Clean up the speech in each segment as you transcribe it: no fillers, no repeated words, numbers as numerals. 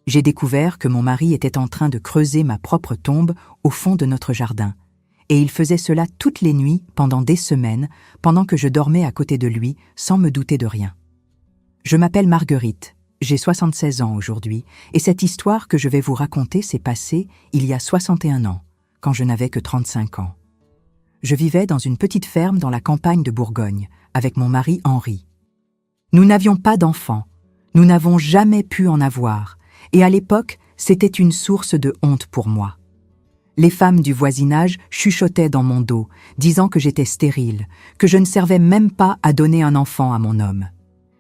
J'ai découvert que mon mari était en train de creuser ma propre tombe au fond de notre jardin, et il faisait cela toutes les nuits pendant des semaines, pendant que je dormais à côté de lui sans me douter de rien. Je m'appelle Marguerite, j'ai 76 ans aujourd'hui, et cette histoire que je vais vous raconter s'est passée il y a 61 ans, quand je n'avais que 35 ans. Je vivais dans une petite ferme dans la campagne de Bourgogne, avec mon mari Henri. Nous n'avions pas d'enfants, nous n'avons jamais pu en avoir, et à l'époque, c'était une source de honte pour moi. Les femmes du voisinage chuchotaient dans mon dos, disant que j'étais stérile, que je ne servais même pas à donner un enfant à mon homme.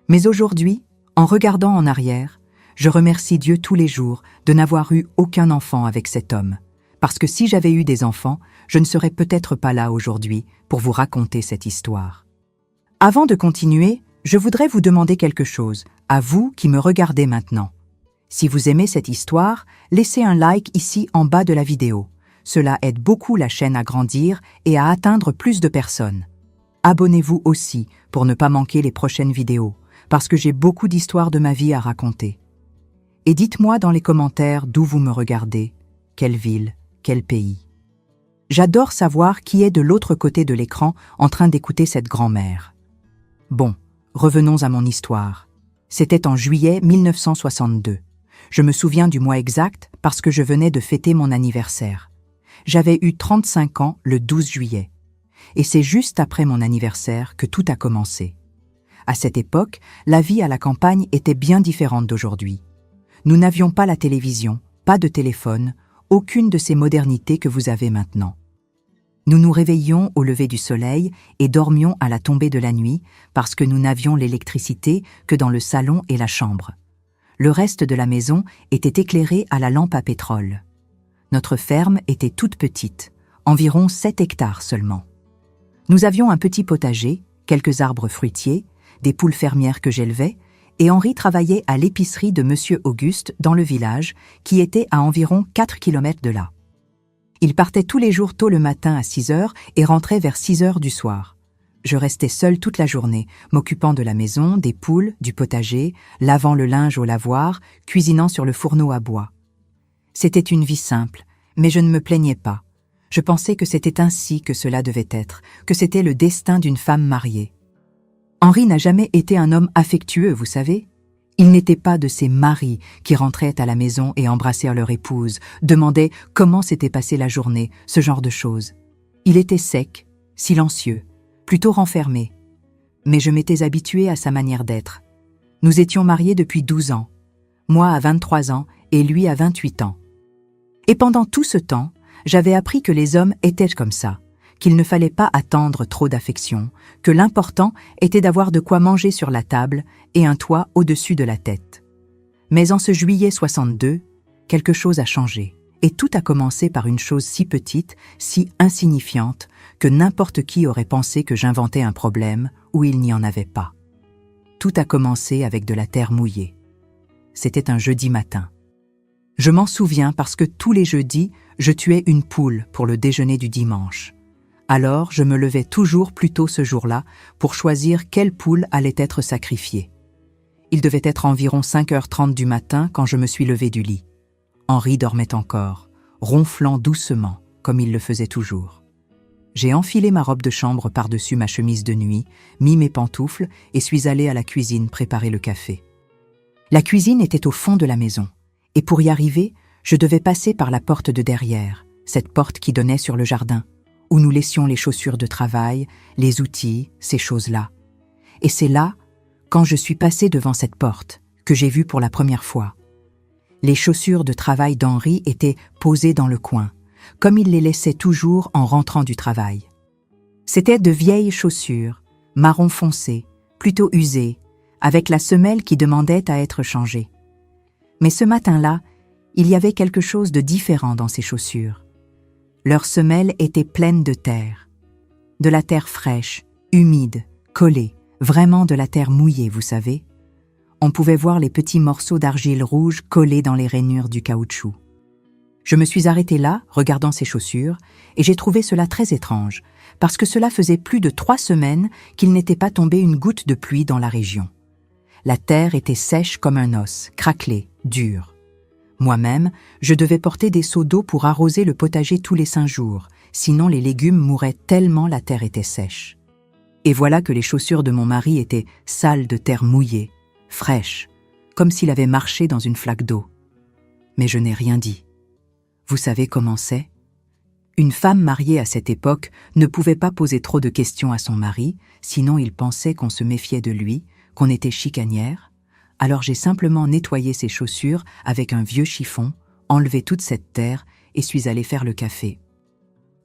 Mais aujourd'hui, en regardant en arrière, je remercie Dieu tous les jours de n'avoir eu aucun enfant avec cet homme, parce que si j'avais eu des enfants, je ne serais peut-être pas là aujourd'hui pour vous raconter cette histoire. Avant de continuer, je voudrais vous demander quelque chose, à vous qui me regardez maintenant. Si vous aimez cette histoire, laissez un like ici en bas de la vidéo. Cela aide beaucoup la chaîne à grandir et à atteindre plus de personnes. Abonnez-vous aussi pour ne pas manquer les prochaines vidéos, parce que j'ai beaucoup d'histoires de ma vie à raconter. Et dites-moi dans les commentaires d'où vous me regardez, quelle ville, quel pays. J'adore savoir qui est de l'autre côté de l'écran en train d'écouter cette grand-mère. Bon, revenons à mon histoire. C'était en juillet 1962. Je me souviens du mois exact parce que je venais de fêter mon anniversaire. J'avais eu 35 ans le 12 juillet. Et c'est juste après mon anniversaire que tout a commencé. À cette époque, la vie à la campagne était bien différente d'aujourd'hui. Nous n'avions pas la télévision, pas de téléphone, aucune de ces modernités que vous avez maintenant. Nous nous réveillions au lever du soleil et dormions à la tombée de la nuit parce que nous n'avions l'électricité que dans le salon et la chambre. Le reste de la maison était éclairé à la lampe à pétrole. Notre ferme était toute petite, environ 7 hectares seulement. Nous avions un petit potager, quelques arbres fruitiers, des poules fermières que j'élevais, et Henri travaillait à l'épicerie de Monsieur Auguste dans le village, qui était à environ 4 kilomètres de là. Il partait tous les jours tôt le matin à 6 heures et rentrait vers 6 heures du soir. Je restais seule toute la journée, m'occupant de la maison, des poules, du potager, lavant le linge au lavoir, cuisinant sur le fourneau à bois. C'était une vie simple, mais je ne me plaignais pas. Je pensais que c'était ainsi que cela devait être, que c'était le destin d'une femme mariée. Henri n'a jamais été un homme affectueux, vous savez. Il n'était pas de ces maris qui rentraient à la maison et embrassaient leur épouse, demandaient comment s'était passée la journée, ce genre de choses. Il était sec, silencieux, plutôt renfermé. Mais je m'étais habituée à sa manière d'être. Nous étions mariés depuis 12 ans, moi à 23 ans et lui à 28 ans. Et pendant tout ce temps, j'avais appris que les hommes étaient comme ça, qu'il ne fallait pas attendre trop d'affection, que l'important était d'avoir de quoi manger sur la table et un toit au-dessus de la tête. Mais en ce juillet 62, quelque chose a changé, et tout a commencé par une chose si petite, si insignifiante, que n'importe qui aurait pensé que j'inventais un problème où il n'y en avait pas. Tout a commencé avec de la terre mouillée. C'était un jeudi matin. Je m'en souviens parce que tous les jeudis, je tuais une poule pour le déjeuner du dimanche. Alors, je me levais toujours plus tôt ce jour-là pour choisir quelle poule allait être sacrifiée. Il devait être environ 5h30 du matin quand je me suis levée du lit. Henri dormait encore, ronflant doucement, comme il le faisait toujours. J'ai enfilé ma robe de chambre par-dessus ma chemise de nuit, mis mes pantoufles et suis allée à la cuisine préparer le café. La cuisine était au fond de la maison. Et pour y arriver, je devais passer par la porte de derrière, cette porte qui donnait sur le jardin, où nous laissions les chaussures de travail, les outils, ces choses-là. Et c'est là, quand je suis passée devant cette porte, que j'ai vu pour la première fois. Les chaussures de travail d'Henri étaient posées dans le coin, comme il les laissait toujours en rentrant du travail. C'étaient de vieilles chaussures, marron foncé, plutôt usées, avec la semelle qui demandait à être changée. Mais ce matin-là, il y avait quelque chose de différent dans ces chaussures. Leurs semelles étaient pleines de la terre fraîche, humide, collée, vraiment de la terre mouillée, vous savez. On pouvait voir les petits morceaux d'argile rouge collés dans les rainures du caoutchouc. Je me suis arrêtée là, regardant ces chaussures, et j'ai trouvé cela très étrange, parce que cela faisait plus de 3 semaines qu'il n'était pas tombé une goutte de pluie dans la région. La terre était sèche comme un os, craquelée, dure. Moi-même, je devais porter des seaux d'eau pour arroser le potager tous les 5 jours, sinon les légumes mouraient tellement la terre était sèche. Et voilà que les chaussures de mon mari étaient sales de terre mouillée, fraîches, comme s'il avait marché dans une flaque d'eau. Mais je n'ai rien dit. Vous savez comment c'est ? Une femme mariée à cette époque ne pouvait pas poser trop de questions à son mari, sinon il pensait qu'on se méfiait de lui, qu'on était chicanière. Alors j'ai simplement nettoyé ses chaussures avec un vieux chiffon, enlevé toute cette terre et suis allée faire le café.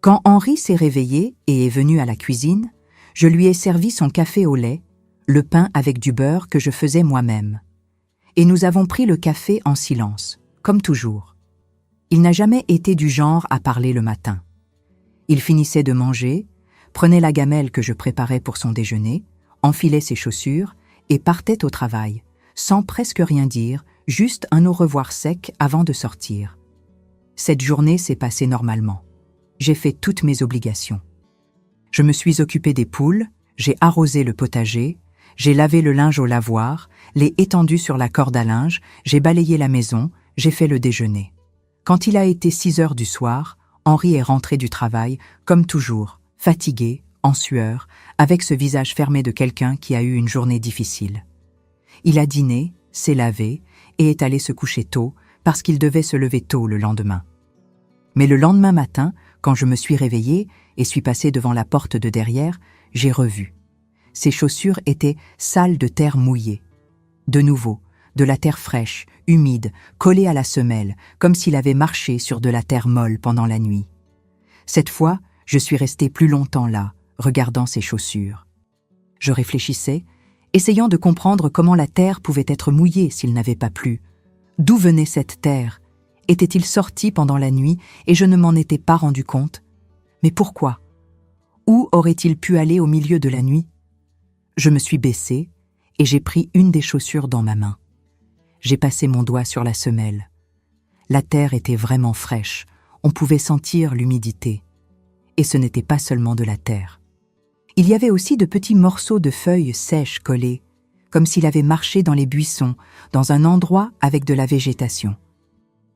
Quand Henri s'est réveillé et est venu à la cuisine, je lui ai servi son café au lait, le pain avec du beurre que je faisais moi-même. Et nous avons pris le café en silence, comme toujours. Il n'a jamais été du genre à parler le matin. Il finissait de manger, prenait la gamelle que je préparais pour son déjeuner, enfilait ses chaussures et partait au travail, sans presque rien dire, juste un au revoir sec avant de sortir. Cette journée s'est passée normalement. J'ai fait toutes mes obligations. Je me suis occupée des poules, j'ai arrosé le potager, j'ai lavé le linge au lavoir, l'ai étendu sur la corde à linge, j'ai balayé la maison, j'ai fait le déjeuner. Quand il a été 6 heures du soir, Henri est rentré du travail, comme toujours, fatigué, en sueur, avec ce visage fermé de quelqu'un qui a eu une journée difficile. Il a dîné, s'est lavé et est allé se coucher tôt parce qu'il devait se lever tôt le lendemain. Mais le lendemain matin, quand je me suis réveillée et suis passée devant la porte de derrière, j'ai revu. Ses chaussures étaient sales de terre mouillée. De nouveau, de la terre fraîche, humide, collée à la semelle, comme s'il avait marché sur de la terre molle pendant la nuit. Cette fois, je suis restée plus longtemps là, regardant ses chaussures. Je réfléchissais, essayant de comprendre comment la terre pouvait être mouillée s'il n'avait pas plu. D'où venait cette terre ? Était-il sorti pendant la nuit et je ne m'en étais pas rendu compte ? Mais pourquoi ? Où aurait-il pu aller au milieu de la nuit ? Je me suis baissée et j'ai pris une des chaussures dans ma main. J'ai passé mon doigt sur la semelle. La terre était vraiment fraîche, on pouvait sentir l'humidité. Et ce n'était pas seulement de la terre. Il y avait aussi de petits morceaux de feuilles sèches collés, comme s'il avait marché dans les buissons, dans un endroit avec de la végétation.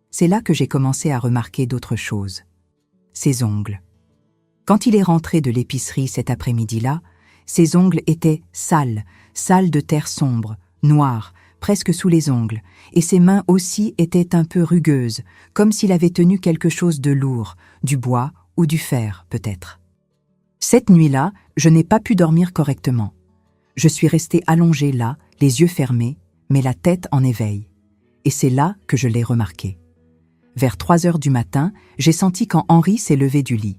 C'est là que j'ai commencé à remarquer d'autres choses. Ses ongles. Quand il est rentré de l'épicerie cet après-midi-là, ses ongles étaient sales de terre sombre, noire, presque sous les ongles, et ses mains aussi étaient un peu rugueuses, comme s'il avait tenu quelque chose de lourd, du bois ou du fer, peut-être. Cette nuit-là, je n'ai pas pu dormir correctement. Je suis restée allongée là, les yeux fermés, mais la tête en éveil. Et c'est là que je l'ai remarqué. Vers 3 heures du matin, j'ai senti quand Henri s'est levé du lit.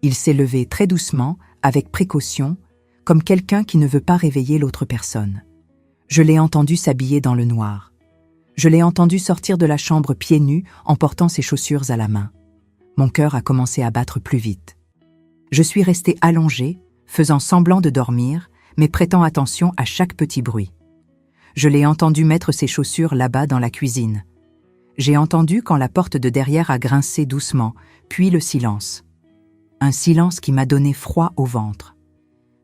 Il s'est levé très doucement, avec précaution, comme quelqu'un qui ne veut pas réveiller l'autre personne. Je l'ai entendu s'habiller dans le noir. Je l'ai entendu sortir de la chambre pieds nus en portant ses chaussures à la main. Mon cœur a commencé à battre plus vite. Je suis restée allongée, faisant semblant de dormir, mais prêtant attention à chaque petit bruit. Je l'ai entendu mettre ses chaussures là-bas dans la cuisine. J'ai entendu quand la porte de derrière a grincé doucement, puis le silence. Un silence qui m'a donné froid au ventre.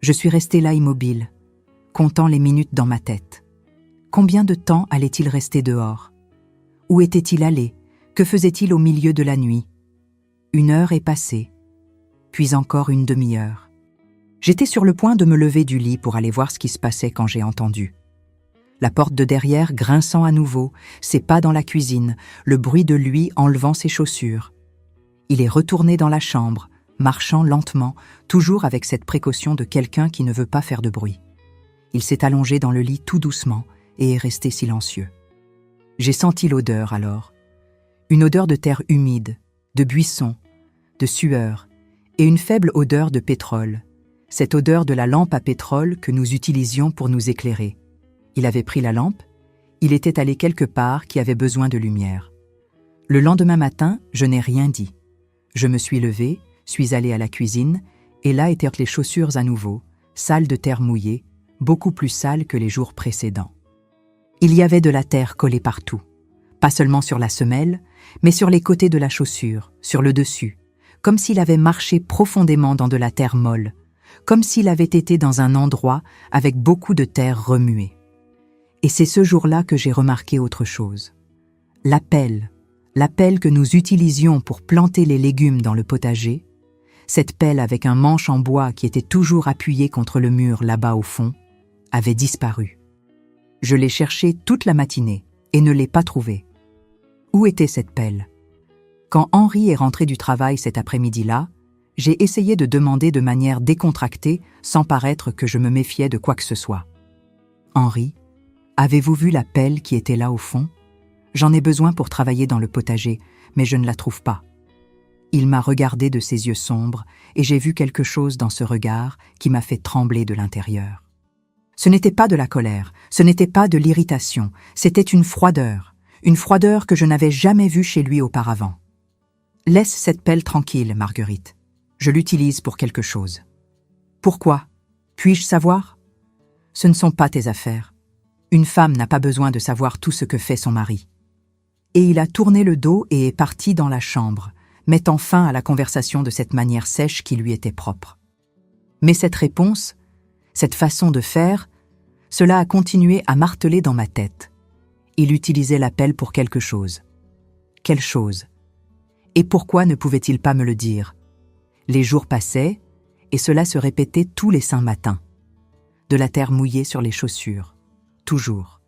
Je suis restée là immobile, comptant les minutes dans ma tête. Combien de temps allait-il rester dehors ? Où était-il allé ? Que faisait-il au milieu de la nuit ? 1 heure est passée, puis encore une demi-heure. J'étais sur le point de me lever du lit pour aller voir ce qui se passait quand j'ai entendu. La porte de derrière grinçant à nouveau, ses pas dans la cuisine, le bruit de lui enlevant ses chaussures. Il est retourné dans la chambre, marchant lentement, toujours avec cette précaution de quelqu'un qui ne veut pas faire de bruit. Il s'est allongé dans le lit tout doucement et est resté silencieux. J'ai senti l'odeur alors. Une odeur de terre humide, de buisson, de sueur et une faible odeur de pétrole. Cette odeur de la lampe à pétrole que nous utilisions pour nous éclairer. Il avait pris la lampe, il était allé quelque part qui avait besoin de lumière. Le lendemain matin, je n'ai rien dit. Je me suis levée, suis allée à la cuisine, et là étaient les chaussures à nouveau, sales de terre mouillée, beaucoup plus sales que les jours précédents. Il y avait de la terre collée partout, pas seulement sur la semelle, mais sur les côtés de la chaussure, sur le dessus, comme s'il avait marché profondément dans de la terre molle, comme s'il avait été dans un endroit avec beaucoup de terre remuée. Et c'est ce jour-là que j'ai remarqué autre chose. La pelle, la pelle que nous utilisions pour planter les légumes dans le potager, cette pelle avec un manche en bois qui était toujours appuyé contre le mur là-bas au fond, avait disparu. Je l'ai cherchée toute la matinée et ne l'ai pas trouvée. Où était cette pelle? Quand Henri est rentré du travail cet après-midi-là, j'ai essayé de demander de manière décontractée sans paraître que je me méfiais de quoi que ce soit. « Henri, avez-vous vu la pelle qui était là au fond? J'en ai besoin pour travailler dans le potager, mais je ne la trouve pas. » Il m'a regardé de ses yeux sombres et j'ai vu quelque chose dans ce regard qui m'a fait trembler de l'intérieur. Ce n'était pas de la colère, ce n'était pas de l'irritation, c'était une froideur que je n'avais jamais vue chez lui auparavant. « Laisse cette pelle tranquille, Marguerite. Je l'utilise pour quelque chose. »« Pourquoi? Puis-je savoir? » ?»« Ce ne sont pas tes affaires. Une femme n'a pas besoin de savoir tout ce que fait son mari. » Et il a tourné le dos et est parti dans la chambre, mettant fin à la conversation de cette manière sèche qui lui était propre. Mais cette réponse, cette façon de faire, cela a continué à marteler dans ma tête. Il utilisait la pelle pour quelque chose. Quelle chose? Et pourquoi ne pouvait-il pas me le dire? Les jours passaient, et cela se répétait tous les saints matins. De la terre mouillée sur les chaussures, toujours.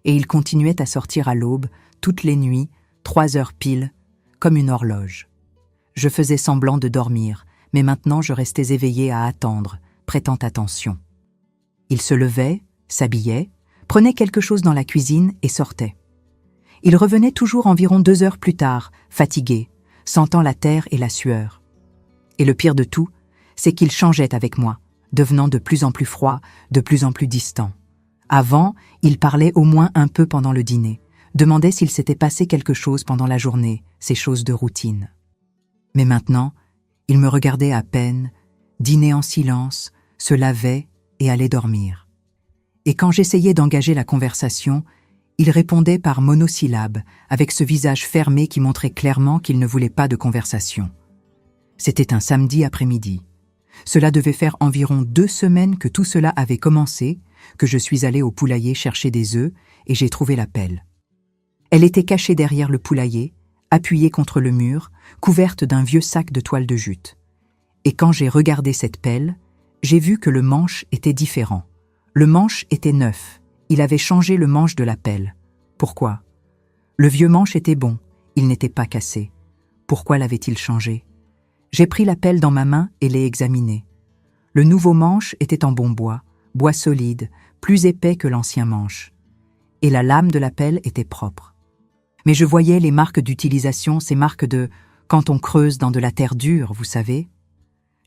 Et il continuait à sortir à l'aube, toutes les nuits, 3 heures pile, comme une horloge. Je faisais semblant de dormir, mais maintenant je restais éveillée à attendre, prêtant attention. Il se levait, s'habillait, prenait quelque chose dans la cuisine et sortait. Il revenait toujours environ 2 heures plus tard, fatigué, sentant la terre et la sueur. Et le pire de tout, c'est qu'il changeait avec moi, devenant de plus en plus froid, de plus en plus distant. Avant, il parlait au moins un peu pendant le dîner, demandait s'il s'était passé quelque chose pendant la journée, ces choses de routine. Mais maintenant, il me regardait à peine, dînait en silence, se lavait et allait dormir. Et quand j'essayais d'engager la conversation, il répondait par monosyllabes, avec ce visage fermé qui montrait clairement qu'il ne voulait pas de conversation. C'était un samedi après-midi. Cela devait faire environ 2 semaines que tout cela avait commencé, que je suis allée au poulailler chercher des œufs et j'ai trouvé la pelle. Elle était cachée derrière le poulailler, appuyée contre le mur, couverte d'un vieux sac de toile de jute. Et quand j'ai regardé cette pelle, j'ai vu que le manche était différent. Le manche était neuf. Il avait changé le manche de la pelle. Pourquoi? Le vieux manche était bon, il n'était pas cassé. Pourquoi l'avait-il changé? J'ai pris la pelle dans ma main et l'ai examinée. Le nouveau manche était en bon bois solide, plus épais que l'ancien manche. Et la lame de la pelle était propre. Mais je voyais les marques d'utilisation, ces marques de « quand on creuse dans de la terre dure, vous savez ».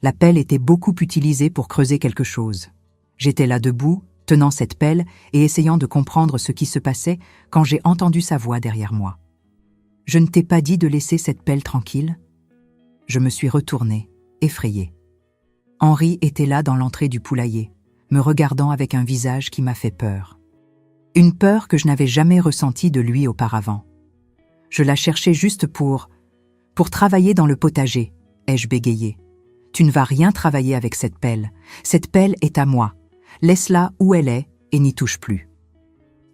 La pelle était beaucoup utilisée pour creuser quelque chose. J'étais là debout, tenant cette pelle et essayant de comprendre ce qui se passait quand j'ai entendu sa voix derrière moi. « Je ne t'ai pas dit de laisser cette pelle tranquille ?» Je me suis retournée, effrayée. Henri était là dans l'entrée du poulailler, me regardant avec un visage qui m'a fait peur. Une peur que je n'avais jamais ressentie de lui auparavant. Je la cherchais juste pour travailler dans le potager, ai-je bégayé. Tu ne vas rien travailler avec cette pelle. Cette pelle est à moi. Laisse-la où elle est et n'y touche plus.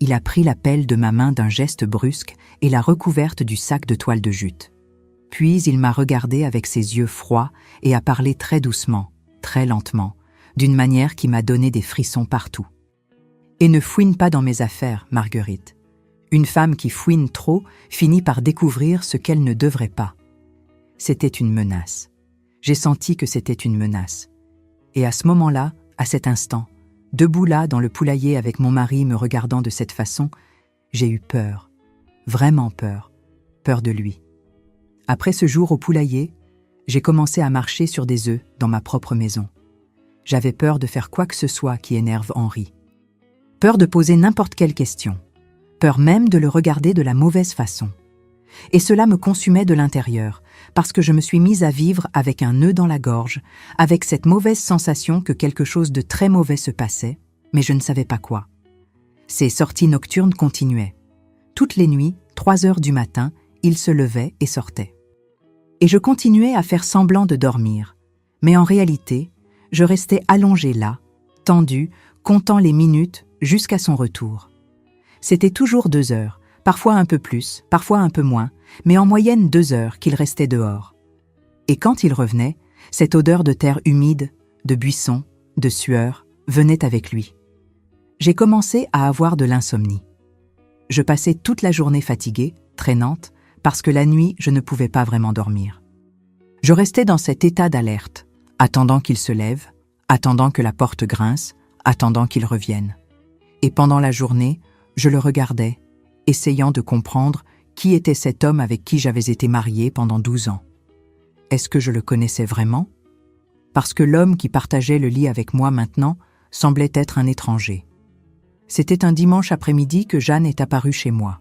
Il a pris la pelle de ma main d'un geste brusque et l'a recouverte du sac de toile de jute. Puis il m'a regardé avec ses yeux froids et a parlé très doucement, très lentement, d'une manière qui m'a donné des frissons partout. Et ne fouine pas dans mes affaires, Marguerite. Une femme qui fouine trop finit par découvrir ce qu'elle ne devrait pas. C'était une menace. J'ai senti que c'était une menace. Et à ce moment-là, à cet instant, debout là dans le poulailler avec mon mari me regardant de cette façon, j'ai eu peur, vraiment peur de lui. Après ce jour au poulailler, j'ai commencé à marcher sur des œufs dans ma propre maison. J'avais peur de faire quoi que ce soit qui énerve Henri. Peur de poser n'importe quelle question. Peur même de le regarder de la mauvaise façon. Et cela me consumait de l'intérieur, parce que je me suis mise à vivre avec un nœud dans la gorge, avec cette mauvaise sensation que quelque chose de très mauvais se passait, mais je ne savais pas quoi. Ces sorties nocturnes continuaient. Toutes les nuits, 3 heures du matin, il se levait et sortait. Et je continuais à faire semblant de dormir, mais en réalité, je restais allongée là, tendue, comptant les minutes jusqu'à son retour. C'était toujours 2 heures, parfois un peu plus, parfois un peu moins, mais en moyenne 2 heures qu'il restait dehors. Et quand il revenait, cette odeur de terre humide, de buissons, de sueur, venait avec lui. J'ai commencé à avoir de l'insomnie. Je passais toute la journée fatiguée, traînante, parce que la nuit, je ne pouvais pas vraiment dormir. Je restais dans cet état d'alerte, attendant qu'il se lève, attendant que la porte grince, attendant qu'il revienne. Et pendant la journée, je le regardais, essayant de comprendre qui était cet homme avec qui j'avais été mariée pendant 12 ans. Est-ce que je le connaissais vraiment? Parce que l'homme qui partageait le lit avec moi maintenant semblait être un étranger. C'était un dimanche après-midi que Jeanne est apparue chez moi.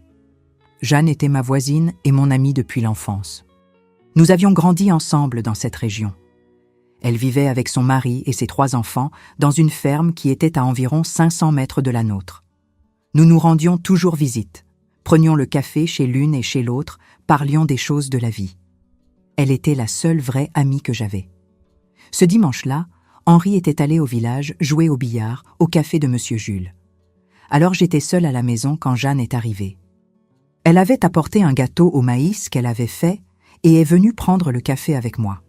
Jeanne était ma voisine et mon amie depuis l'enfance. Nous avions grandi ensemble dans cette région. Elle vivait avec son mari et ses 3 enfants dans une ferme qui était à environ 500 mètres de la nôtre. Nous nous rendions toujours visite, prenions le café chez l'une et chez l'autre, parlions des choses de la vie. Elle était la seule vraie amie que j'avais. Ce dimanche-là, Henri était allé au village jouer au billard au café de Monsieur Jules. Alors j'étais seule à la maison quand Jeanne est arrivée. Elle avait apporté un gâteau au maïs qu'elle avait fait et est venue prendre le café avec moi.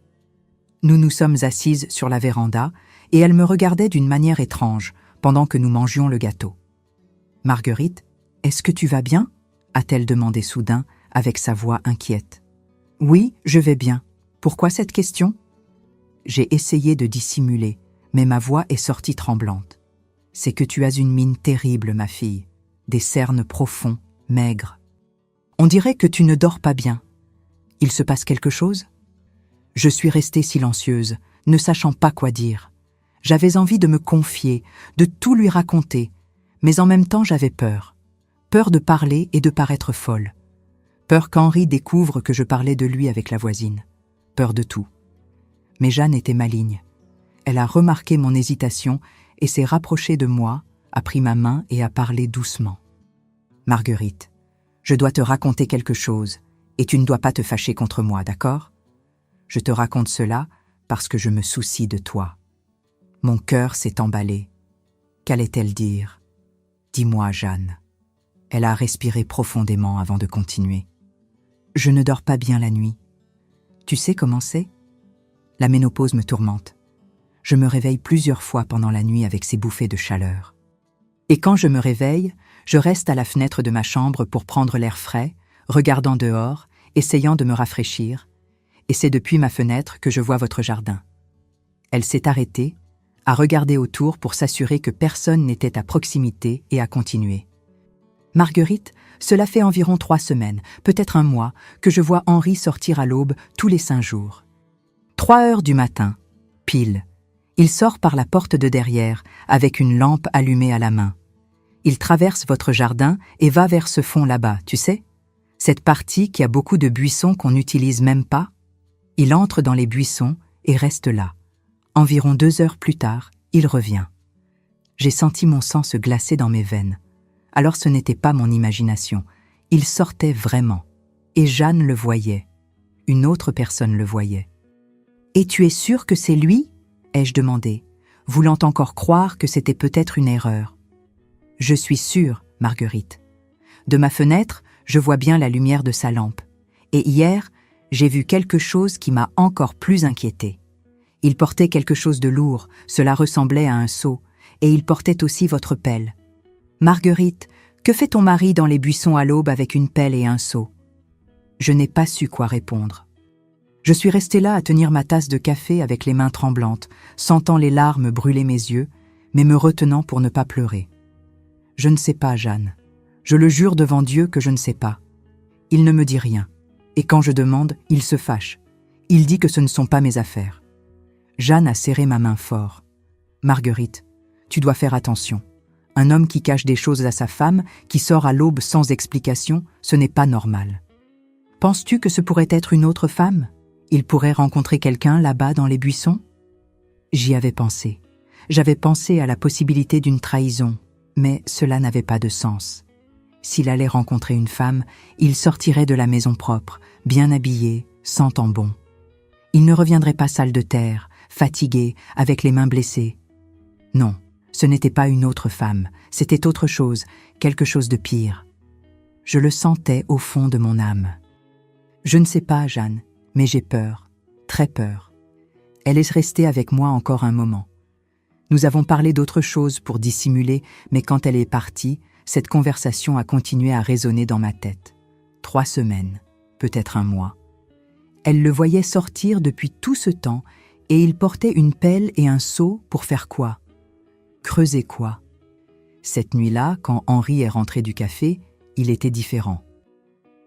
Nous nous sommes assises sur la véranda et elle me regardait d'une manière étrange pendant que nous mangions le gâteau. « Marguerite, est-ce que tu vas bien ?» a-t-elle demandé soudain avec sa voix inquiète. « Oui, je vais bien. Pourquoi cette question ?» J'ai essayé de dissimuler, mais ma voix est sortie tremblante. « C'est que tu as une mine terrible, ma fille, des cernes profonds, maigres. On dirait que tu ne dors pas bien. Il se passe quelque chose ?» Je suis restée silencieuse, ne sachant pas quoi dire. J'avais envie de me confier, de tout lui raconter, mais en même temps j'avais peur. Peur de parler et de paraître folle. Peur qu'Henri découvre que je parlais de lui avec la voisine. Peur de tout. Mais Jeanne était maligne. Elle a remarqué mon hésitation et s'est rapprochée de moi, a pris ma main et a parlé doucement. « Marguerite, je dois te raconter quelque chose et tu ne dois pas te fâcher contre moi, d'accord ? Je te raconte cela parce que je me soucie de toi. » Mon cœur s'est emballé. Qu'allait-elle dire ? « Dis-moi, Jeanne. » Elle a respiré profondément avant de continuer. « Je ne dors pas bien la nuit. Tu sais comment c'est ? La ménopause me tourmente. Je me réveille plusieurs fois pendant la nuit avec ces bouffées de chaleur. Et quand je me réveille, je reste à la fenêtre de ma chambre pour prendre l'air frais, regardant dehors, essayant de me rafraîchir, et c'est depuis ma fenêtre que je vois votre jardin. » Elle s'est arrêtée, a regardé autour pour s'assurer que personne n'était à proximité et a continué. « Marguerite, cela fait environ 3 semaines, peut-être un mois, que je vois Henri sortir à l'aube tous les 5 jours. 3 heures du matin, pile. Il sort par la porte de derrière, avec une lampe allumée à la main. Il traverse votre jardin et va vers ce fond là-bas, tu sais ? Cette partie qui a beaucoup de buissons qu'on n'utilise même pas. Il entre dans les buissons et reste là. Environ 2 heures plus tard, il revient. J'ai senti mon sang se glacer dans mes veines. Alors ce n'était pas mon imagination. Il sortait vraiment. Et Jeanne le voyait. Une autre personne le voyait. « Et tu es sûre que c'est lui ?» ai-je demandé, voulant encore croire que c'était peut-être une erreur. « Je suis sûre, Marguerite. De ma fenêtre, je vois bien la lumière de sa lampe. Et hier, j'ai vu quelque chose qui m'a encore plus inquiétée. Il portait quelque chose de lourd, cela ressemblait à un seau, et il portait aussi votre pelle. Marguerite, que fait ton mari dans les buissons à l'aube avec une pelle et un seau ?» Je n'ai pas su quoi répondre. Je suis restée là à tenir ma tasse de café avec les mains tremblantes, sentant les larmes brûler mes yeux, mais me retenant pour ne pas pleurer. « Je ne sais pas, Jeanne. Je le jure devant Dieu que je ne sais pas. Il ne me dit rien. Et quand je demande, il se fâche. Il dit que ce ne sont pas mes affaires. » Jeanne a serré ma main fort. « Marguerite, tu dois faire attention. Un homme qui cache des choses à sa femme, qui sort à l'aube sans explication, ce n'est pas normal. Penses-tu que ce pourrait être une autre femme ? Il pourrait rencontrer quelqu'un là-bas dans les buissons ? » J'y avais pensé. J'avais pensé à la possibilité d'une trahison, mais cela n'avait pas de sens. S'il allait rencontrer une femme, il sortirait de la maison propre, bien habillé, sentant bon. Il ne reviendrait pas sale de terre, fatigué, avec les mains blessées. Non, ce n'était pas une autre femme, c'était autre chose, quelque chose de pire. Je le sentais au fond de mon âme. Je ne sais pas, Jeanne, mais j'ai peur, très peur. Elle est restée avec moi encore un moment. Nous avons parlé d'autre chose pour dissimuler, mais quand elle est partie, cette conversation a continué à résonner dans ma tête. 3 semaines, peut-être un mois. Elle le voyait sortir depuis tout ce temps et il portait une pelle et un seau pour faire quoi? Creuser quoi? Cette nuit-là, quand Henri est rentré du café, il était différent.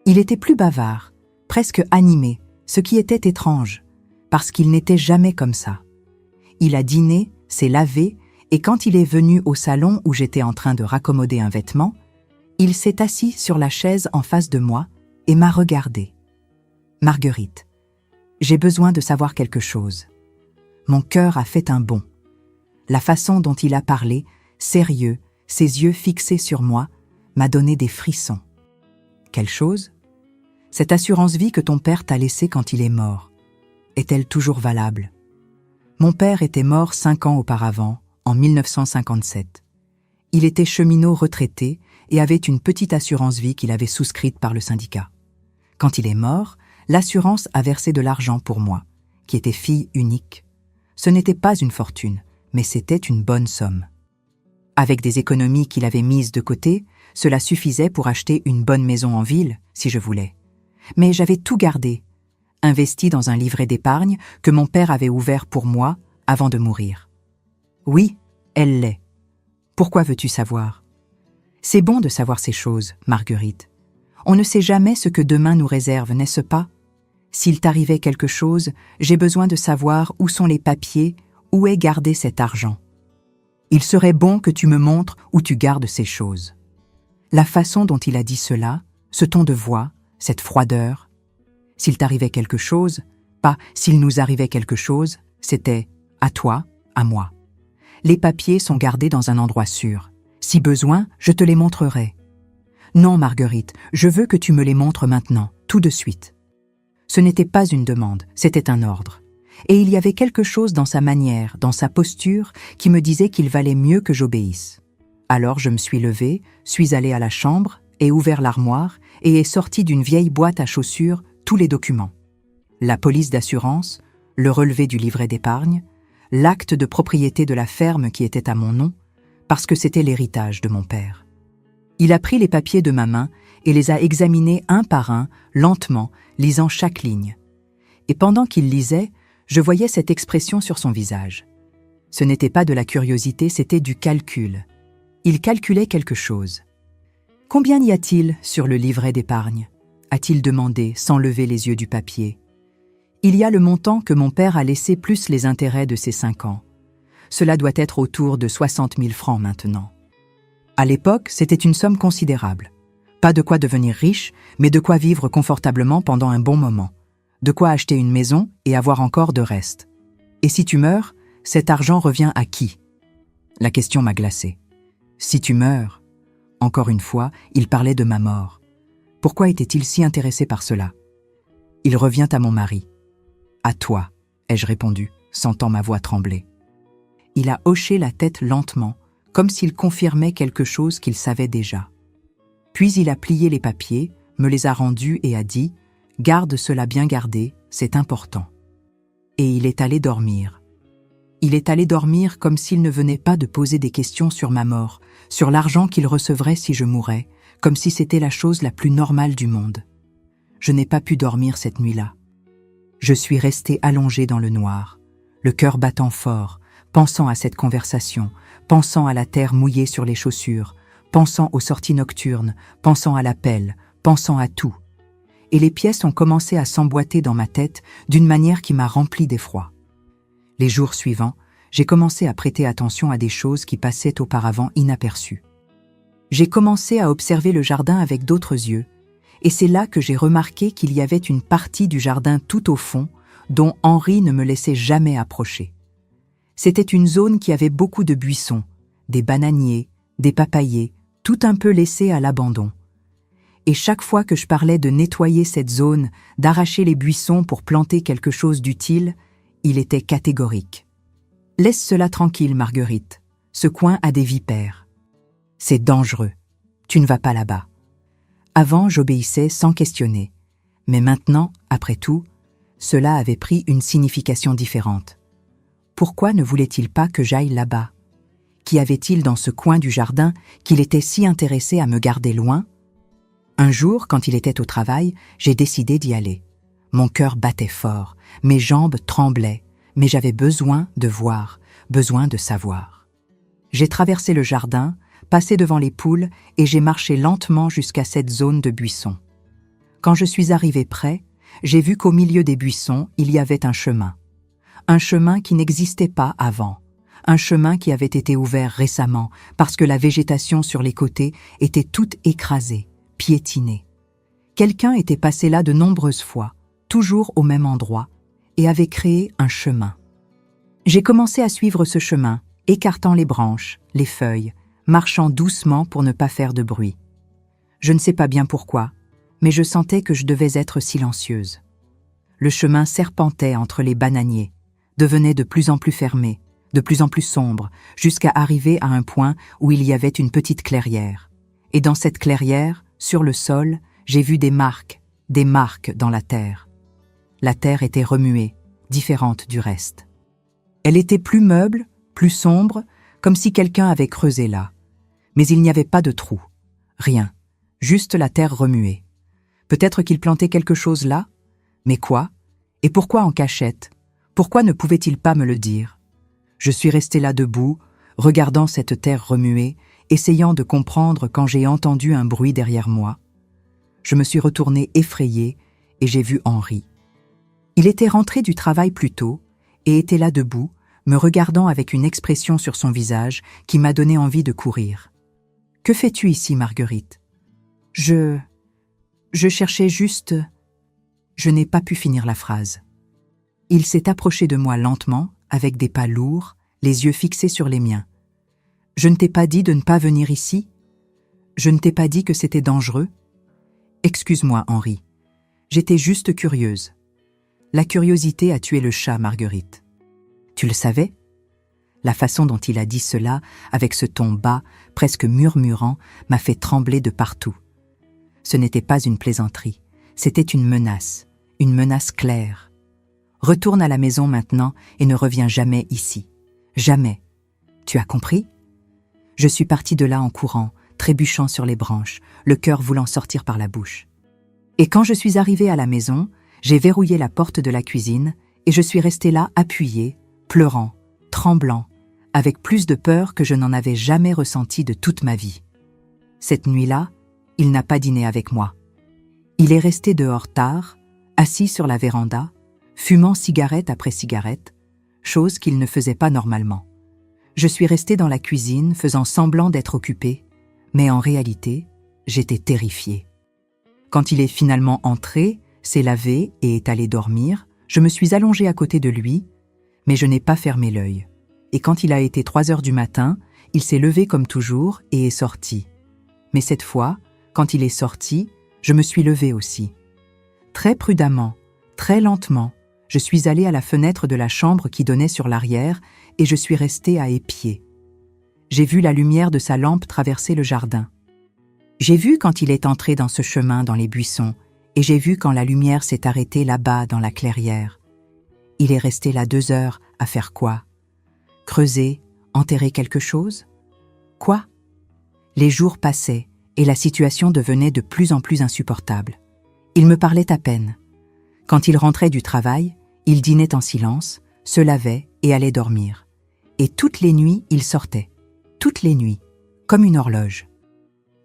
Il était plus bavard, presque animé, ce qui était étrange, parce qu'il n'était jamais comme ça. Il a dîné, s'est lavé, et quand il est venu au salon où j'étais en train de raccommoder un vêtement, il s'est assis sur la chaise en face de moi et m'a regardé. « Marguerite, j'ai besoin de savoir quelque chose. » Mon cœur a fait un bond. La façon dont il a parlé, sérieux, ses yeux fixés sur moi, m'a donné des frissons. Quelle chose? Cette assurance-vie que ton père t'a laissée quand il est mort, est-elle toujours valable? Mon père était mort 5 ans auparavant, en 1957. Il était cheminot retraité et avait une petite assurance-vie qu'il avait souscrite par le syndicat. Quand il est mort, l'assurance a versé de l'argent pour moi, qui était fille unique. Ce n'était pas une fortune, mais c'était une bonne somme. Avec des économies qu'il avait mises de côté, cela suffisait pour acheter une bonne maison en ville, si je voulais. Mais j'avais tout gardé, investi dans un livret d'épargne que mon père avait ouvert pour moi avant de mourir. Oui, elle l'est. Pourquoi veux-tu savoir? C'est bon de savoir ces choses, Marguerite. On ne sait jamais ce que demain nous réserve, n'est-ce pas? S'il t'arrivait quelque chose, j'ai besoin de savoir où sont les papiers, où est gardé cet argent. Il serait bon que tu me montres où tu gardes ces choses. La façon dont il a dit cela, ce ton de voix, cette froideur. S'il t'arrivait quelque chose, pas s'il nous arrivait quelque chose, c'était à toi, à moi. Les papiers sont gardés dans un endroit sûr. Si besoin, je te les montrerai. Non, Marguerite, je veux que tu me les montres maintenant, tout de suite. Ce n'était pas une demande, c'était un ordre. Et il y avait quelque chose dans sa manière, dans sa posture, qui me disait qu'il valait mieux que j'obéisse. Alors je me suis levée, suis allée à la chambre, ai ouvert l'armoire et ai sorti d'une vieille boîte à chaussures tous les documents. La police d'assurance, le relevé du livret d'épargne, l'acte de propriété de la ferme qui était à mon nom, parce que c'était l'héritage de mon père. Il a pris les papiers de ma main et les a examinés un par un, lentement, lisant chaque ligne. Et pendant qu'il lisait, je voyais cette expression sur son visage. Ce n'était pas de la curiosité, c'était du calcul. Il calculait quelque chose. « Combien y a-t-il sur le livret d'épargne » a-t-il demandé sans lever les yeux du papier. « Il y a le montant que mon père a laissé plus les intérêts de ses 5 ans. Cela doit être autour de 60 000 francs maintenant. » À l'époque, c'était une somme considérable. Pas de quoi devenir riche, mais de quoi vivre confortablement pendant un bon moment. De quoi acheter une maison et avoir encore de reste. Et si tu meurs, cet argent revient à qui? La question m'a glacé. Si tu meurs, encore une fois, il parlait de ma mort. Pourquoi était-il si intéressé par cela? Il revient à mon mari. À toi, ai-je répondu, sentant ma voix trembler. Il a hoché la tête lentement, comme s'il confirmait quelque chose qu'il savait déjà. Puis il a plié les papiers, me les a rendus et a dit « Garde cela bien gardé, c'est important. » Et il est allé dormir. Il est allé dormir comme s'il ne venait pas de poser des questions sur ma mort, sur l'argent qu'il recevrait si je mourais, comme si c'était la chose la plus normale du monde. Je n'ai pas pu dormir cette nuit-là. Je suis restée allongée dans le noir, le cœur battant fort, pensant à cette conversation, pensant à la terre mouillée sur les chaussures, pensant aux sorties nocturnes, pensant à l'appel, pensant à tout. Et les pièces ont commencé à s'emboîter dans ma tête d'une manière qui m'a remplie d'effroi. Les jours suivants, j'ai commencé à prêter attention à des choses qui passaient auparavant inaperçues. J'ai commencé à observer le jardin avec d'autres yeux, et c'est là que j'ai remarqué qu'il y avait une partie du jardin tout au fond dont Henri ne me laissait jamais approcher. C'était une zone qui avait beaucoup de buissons, des bananiers, des papayers, tout un peu laissé à l'abandon. Et chaque fois que je parlais de nettoyer cette zone, d'arracher les buissons pour planter quelque chose d'utile, il était catégorique. « Laisse cela tranquille, Marguerite. Ce coin a des vipères. C'est dangereux. Tu ne vas pas là-bas. » Avant, j'obéissais sans questionner. Mais maintenant, après tout, cela avait pris une signification différente. Pourquoi ne voulait-il pas que j'aille là-bas? Qu'y avait-il dans ce coin du jardin qu'il était si intéressé à me garder loin? Un jour, quand il était au travail, j'ai décidé d'y aller. Mon cœur battait fort, mes jambes tremblaient, mais j'avais besoin de voir, besoin de savoir. J'ai traversé le jardin, passé devant les poules et j'ai marché lentement jusqu'à cette zone de buissons. Quand je suis arrivé près, j'ai vu qu'au milieu des buissons, il y avait un chemin. Un chemin qui n'existait pas avant. Un chemin qui avait été ouvert récemment parce que la végétation sur les côtés était toute écrasée, piétinée. Quelqu'un était passé là de nombreuses fois, toujours au même endroit, et avait créé un chemin. J'ai commencé à suivre ce chemin, écartant les branches, les feuilles, marchant doucement pour ne pas faire de bruit. Je ne sais pas bien pourquoi, mais je sentais que je devais être silencieuse. Le chemin serpentait entre les bananiers, devenait de plus en plus fermé, de plus en plus sombre, jusqu'à arriver à un point où il y avait une petite clairière. Et dans cette clairière, sur le sol, j'ai vu des marques dans la terre. La terre était remuée, différente du reste. Elle était plus meuble, plus sombre, comme si quelqu'un avait creusé là. Mais il n'y avait pas de trou. Rien. Juste la terre remuée. Peut-être qu'il plantait quelque chose là? Mais quoi? Et pourquoi en cachette? Pourquoi ne pouvait-il pas me le dire? Je suis resté là debout, regardant cette terre remuée, essayant de comprendre quand j'ai entendu un bruit derrière moi. Je me suis retourné effrayé et j'ai vu Henri. Il était rentré du travail plus tôt et était là debout, me regardant avec une expression sur son visage qui m'a donné envie de courir. « Que fais-tu ici, Marguerite ?»« Je cherchais juste... » Je n'ai pas pu finir la phrase. Il s'est approché de moi lentement, avec des pas lourds, les yeux fixés sur les miens. « Je ne t'ai pas dit de ne pas venir ici? Je ne t'ai pas dit que c'était dangereux? Excuse-moi, Henri. J'étais juste curieuse. La curiosité a tué le chat, Marguerite. Tu le savais? » La façon dont il a dit cela, avec ce ton bas, presque murmurant, m'a fait trembler de partout. Ce n'était pas une plaisanterie, c'était une menace claire. Retourne à la maison maintenant et ne reviens jamais ici. Jamais. Tu as compris? Je suis partie de là en courant, trébuchant sur les branches, le cœur voulant sortir par la bouche. Et quand je suis arrivée à la maison, j'ai verrouillé la porte de la cuisine et je suis restée là appuyée, pleurant, tremblant, avec plus de peur que je n'en avais jamais ressenti de toute ma vie. Cette nuit-là, il n'a pas dîné avec moi. Il est resté dehors tard, assis sur la véranda, fumant cigarette après cigarette, chose qu'il ne faisait pas normalement. Je suis restée dans la cuisine, faisant semblant d'être occupée, mais en réalité, j'étais terrifiée. Quand il est finalement entré, s'est lavé et est allé dormir, je me suis allongée à côté de lui, mais je n'ai pas fermé l'œil. Et quand il a été 3 heures du matin, il s'est levé comme toujours et est sorti. Mais cette fois, quand il est sorti, je me suis levée aussi. Très prudemment, très lentement, je suis allée à la fenêtre de la chambre qui donnait sur l'arrière et je suis restée à épier. J'ai vu la lumière de sa lampe traverser le jardin. J'ai vu quand il est entré dans ce chemin dans les buissons et j'ai vu quand la lumière s'est arrêtée là-bas dans la clairière. Il est resté là 2 heures à faire quoi? Creuser, enterrer quelque chose? Quoi? Les jours passaient et la situation devenait de plus en plus insupportable. Il me parlait à peine. Quand il rentrait du travail, il dînait en silence, se lavait et allait dormir. Et toutes les nuits, il sortait. Toutes les nuits, comme une horloge.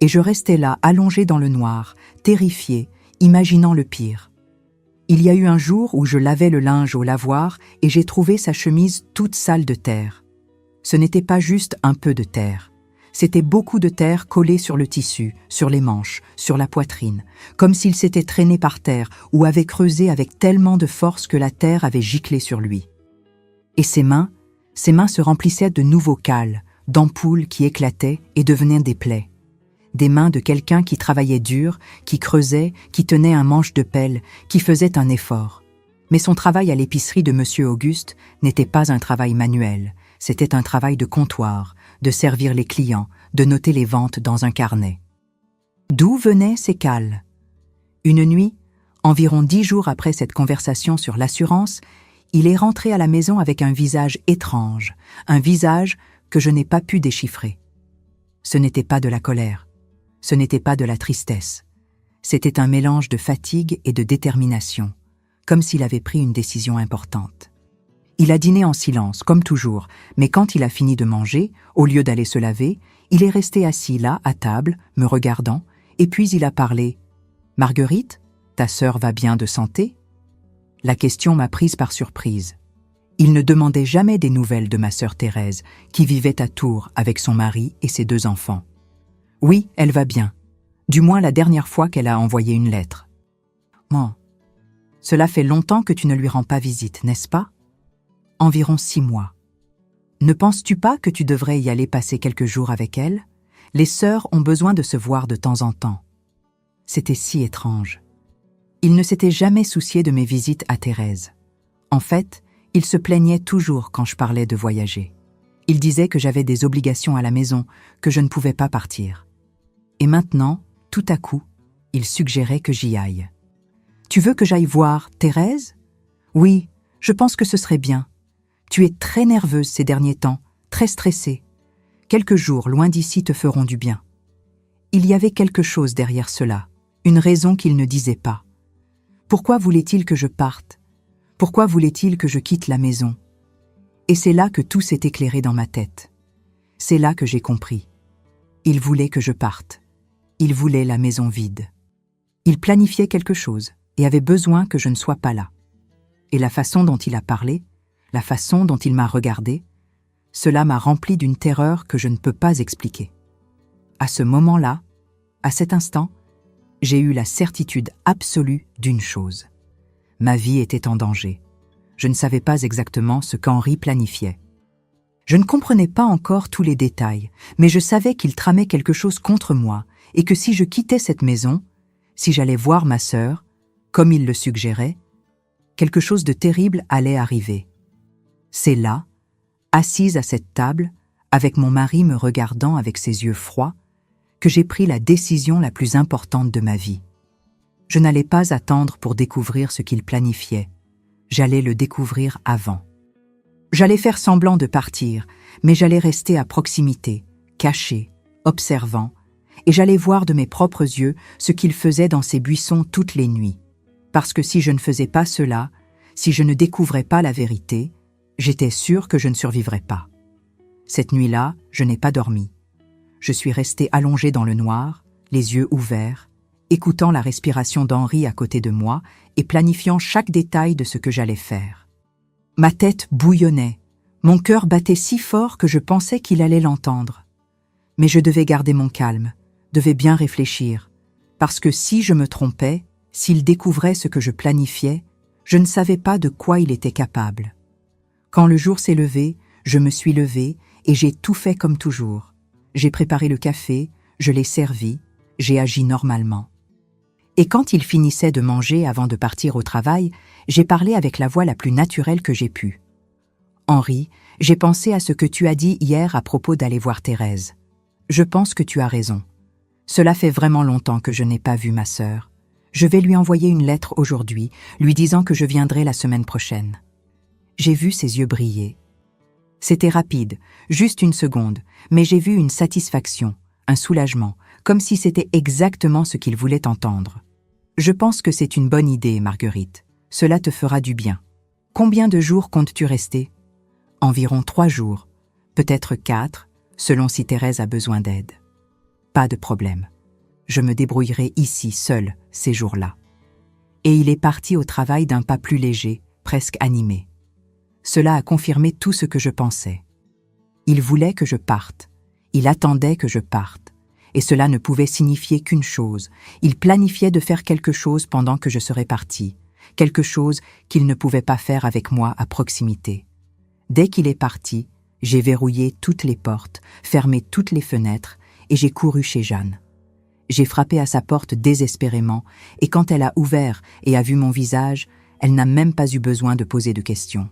Et je restais là, allongée dans le noir, terrifiée, imaginant le pire. Il y a eu un jour où je lavais le linge au lavoir et j'ai trouvé sa chemise toute sale de terre. Ce n'était pas juste un peu de terre. C'était beaucoup de terre collée sur le tissu, sur les manches, sur la poitrine, comme s'il s'était traîné par terre ou avait creusé avec tellement de force que la terre avait giclé sur lui. Et ses mains se remplissaient de nouveaux cals, d'ampoules qui éclataient et devenaient des plaies. Des mains de quelqu'un qui travaillait dur, qui creusait, qui tenait un manche de pelle, qui faisait un effort. Mais son travail à l'épicerie de Monsieur Auguste n'était pas un travail manuel, c'était un travail de comptoir, de servir les clients, de noter les ventes dans un carnet. D'où venaient ces cals? Une nuit, Environ 10 jours après cette conversation sur l'assurance, il est rentré à la maison avec un visage étrange, un visage que je n'ai pas pu déchiffrer. Ce n'était pas de la colère, ce n'était pas de la tristesse. C'était un mélange de fatigue et de détermination, comme s'il avait pris une décision importante. Il a dîné en silence, comme toujours, mais quand il a fini de manger, au lieu d'aller se laver, il est resté assis là, à table, me regardant, et puis il a parlé. « Marguerite, ta sœur va bien de santé ?» La question m'a prise par surprise. Il ne demandait jamais des nouvelles de ma sœur Thérèse, qui vivait à Tours avec son mari et ses 2 enfants. « Oui, elle va bien. Du moins la dernière fois qu'elle a envoyé une lettre. »« Oh, cela fait longtemps que tu ne lui rends pas visite, n'est-ce pas ? » ?»« Environ 6 mois. »« Ne penses-tu pas que tu devrais y aller passer quelques jours avec elle ? Les sœurs ont besoin de se voir de temps en temps. » C'était si étrange. Il ne s'était jamais soucié de mes visites à Thérèse. En fait, il se plaignait toujours quand je parlais de voyager. Il disait que j'avais des obligations à la maison, que je ne pouvais pas partir. Et maintenant, tout à coup, il suggérait que j'y aille. « Tu veux que j'aille voir Thérèse ? » ?»« Oui, je pense que ce serait bien. Tu es très nerveuse ces derniers temps, très stressée. Quelques jours loin d'ici te feront du bien. » Il y avait quelque chose derrière cela, une raison qu'il ne disait pas. Pourquoi voulait-il que je parte ? Pourquoi voulait-il que je quitte la maison ? Et c'est là que tout s'est éclairé dans ma tête. C'est là que j'ai compris. Il voulait que je parte. Il voulait la maison vide. Il planifiait quelque chose et avait besoin que je ne sois pas là. Et la façon dont il a parlé, la façon dont il m'a regardé, cela m'a rempli d'une terreur que je ne peux pas expliquer. À ce moment-là, à cet instant, j'ai eu la certitude absolue d'une chose. Ma vie était en danger. Je ne savais pas exactement ce qu'Henri planifiait. Je ne comprenais pas encore tous les détails, mais je savais qu'il tramait quelque chose contre moi et que si je quittais cette maison, si j'allais voir ma sœur, comme il le suggérait, quelque chose de terrible allait arriver. C'est là, assise à cette table, avec mon mari me regardant avec ses yeux froids, que j'ai pris la décision la plus importante de ma vie. Je n'allais pas attendre pour découvrir ce qu'il planifiait. J'allais le découvrir avant. J'allais faire semblant de partir, mais j'allais rester à proximité, caché, observant, et j'allais voir de mes propres yeux ce qu'il faisait dans ces buissons toutes les nuits. Parce que si je ne faisais pas cela, si je ne découvrais pas la vérité, j'étais sûre que je ne survivrais pas. Cette nuit-là, je n'ai pas dormi. Je suis restée allongée dans le noir, les yeux ouverts, écoutant la respiration d'Henri à côté de moi et planifiant chaque détail de ce que j'allais faire. Ma tête bouillonnait, mon cœur battait si fort que je pensais qu'il allait l'entendre. Mais je devais garder mon calme, devais bien réfléchir, parce que si je me trompais, s'il découvrait ce que je planifiais, je ne savais pas de quoi il était capable. Quand le jour s'est levé, je me suis levée et j'ai tout fait comme toujours. J'ai préparé le café, je l'ai servi, j'ai agi normalement. Et quand il finissait de manger avant de partir au travail, j'ai parlé avec la voix la plus naturelle que j'ai pu. « Henri, j'ai pensé à ce que tu as dit hier à propos d'aller voir Thérèse. Je pense que tu as raison. Cela fait vraiment longtemps que je n'ai pas vu ma sœur. Je vais lui envoyer une lettre aujourd'hui, lui disant que je viendrai la semaine prochaine. » J'ai vu ses yeux briller. C'était rapide, juste une seconde, mais j'ai vu une satisfaction, un soulagement, comme si c'était exactement ce qu'il voulait entendre. « Je pense que c'est une bonne idée, Marguerite. Cela te fera du bien. Combien de jours comptes-tu rester ? » « Environ 3 jours, peut-être 4, selon si Thérèse a besoin d'aide. »« Pas de problème. Je me débrouillerai ici, seule, ces jours-là. » Et il est parti au travail d'un pas plus léger, presque animé. Cela a confirmé tout ce que je pensais. Il voulait que je parte. Il attendait que je parte. Et cela ne pouvait signifier qu'une chose. Il planifiait de faire quelque chose pendant que je serais partie. Quelque chose qu'il ne pouvait pas faire avec moi à proximité. Dès qu'il est parti, j'ai verrouillé toutes les portes, fermé toutes les fenêtres et j'ai couru chez Jeanne. J'ai frappé à sa porte désespérément et quand elle a ouvert et a vu mon visage, elle n'a même pas eu besoin de poser de questions.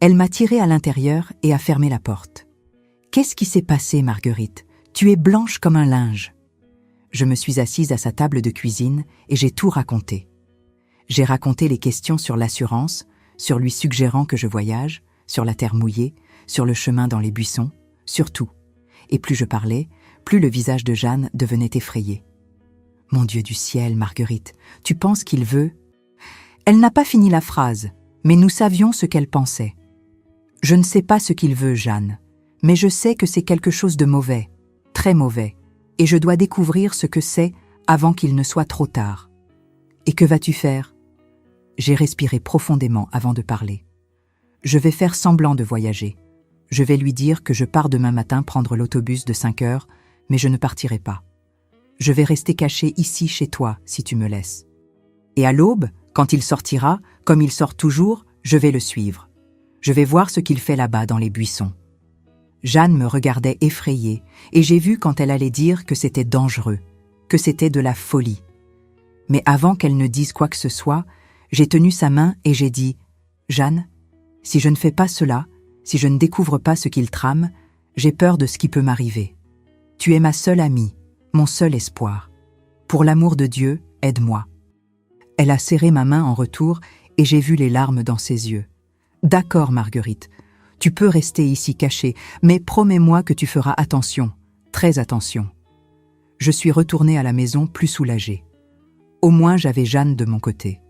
Elle m'a tiré à l'intérieur et a fermé la porte. « Qu'est-ce qui s'est passé, Marguerite ? Tu es blanche comme un linge. » Je me suis assise à sa table de cuisine et j'ai tout raconté. J'ai raconté les questions sur l'assurance, sur lui suggérant que je voyage, sur la terre mouillée, sur le chemin dans les buissons, sur tout. Et plus je parlais, plus le visage de Jeanne devenait effrayé. « Mon Dieu du ciel, Marguerite, tu penses qu'il veut… » Elle n'a pas fini la phrase, mais nous savions ce qu'elle pensait. « Je ne sais pas ce qu'il veut, Jeanne, mais je sais que c'est quelque chose de mauvais, très mauvais, et je dois découvrir ce que c'est avant qu'il ne soit trop tard. Et que vas-tu faire ?» J'ai respiré profondément avant de parler. « Je vais faire semblant de voyager. Je vais lui dire que je pars demain matin prendre l'autobus de 5 heures, mais je ne partirai pas. Je vais rester caché ici chez toi si tu me laisses. Et à l'aube, quand il sortira, comme il sort toujours, je vais le suivre. Je vais voir ce qu'il fait là-bas dans les buissons. » Jeanne me regardait effrayée, et j'ai vu quand elle allait dire que c'était dangereux, que c'était de la folie. Mais avant qu'elle ne dise quoi que ce soit, j'ai tenu sa main et j'ai dit « Jeanne, si je ne fais pas cela, si je ne découvre pas ce qu'il trame, j'ai peur de ce qui peut m'arriver. Tu es ma seule amie, mon seul espoir. Pour l'amour de Dieu, aide-moi. » Elle a serré ma main en retour et j'ai vu les larmes dans ses yeux. « D'accord, Marguerite, tu peux rester ici cachée, mais promets-moi que tu feras attention, très attention. » Je suis retournée à la maison plus soulagée. Au moins j'avais Jeanne de mon côté.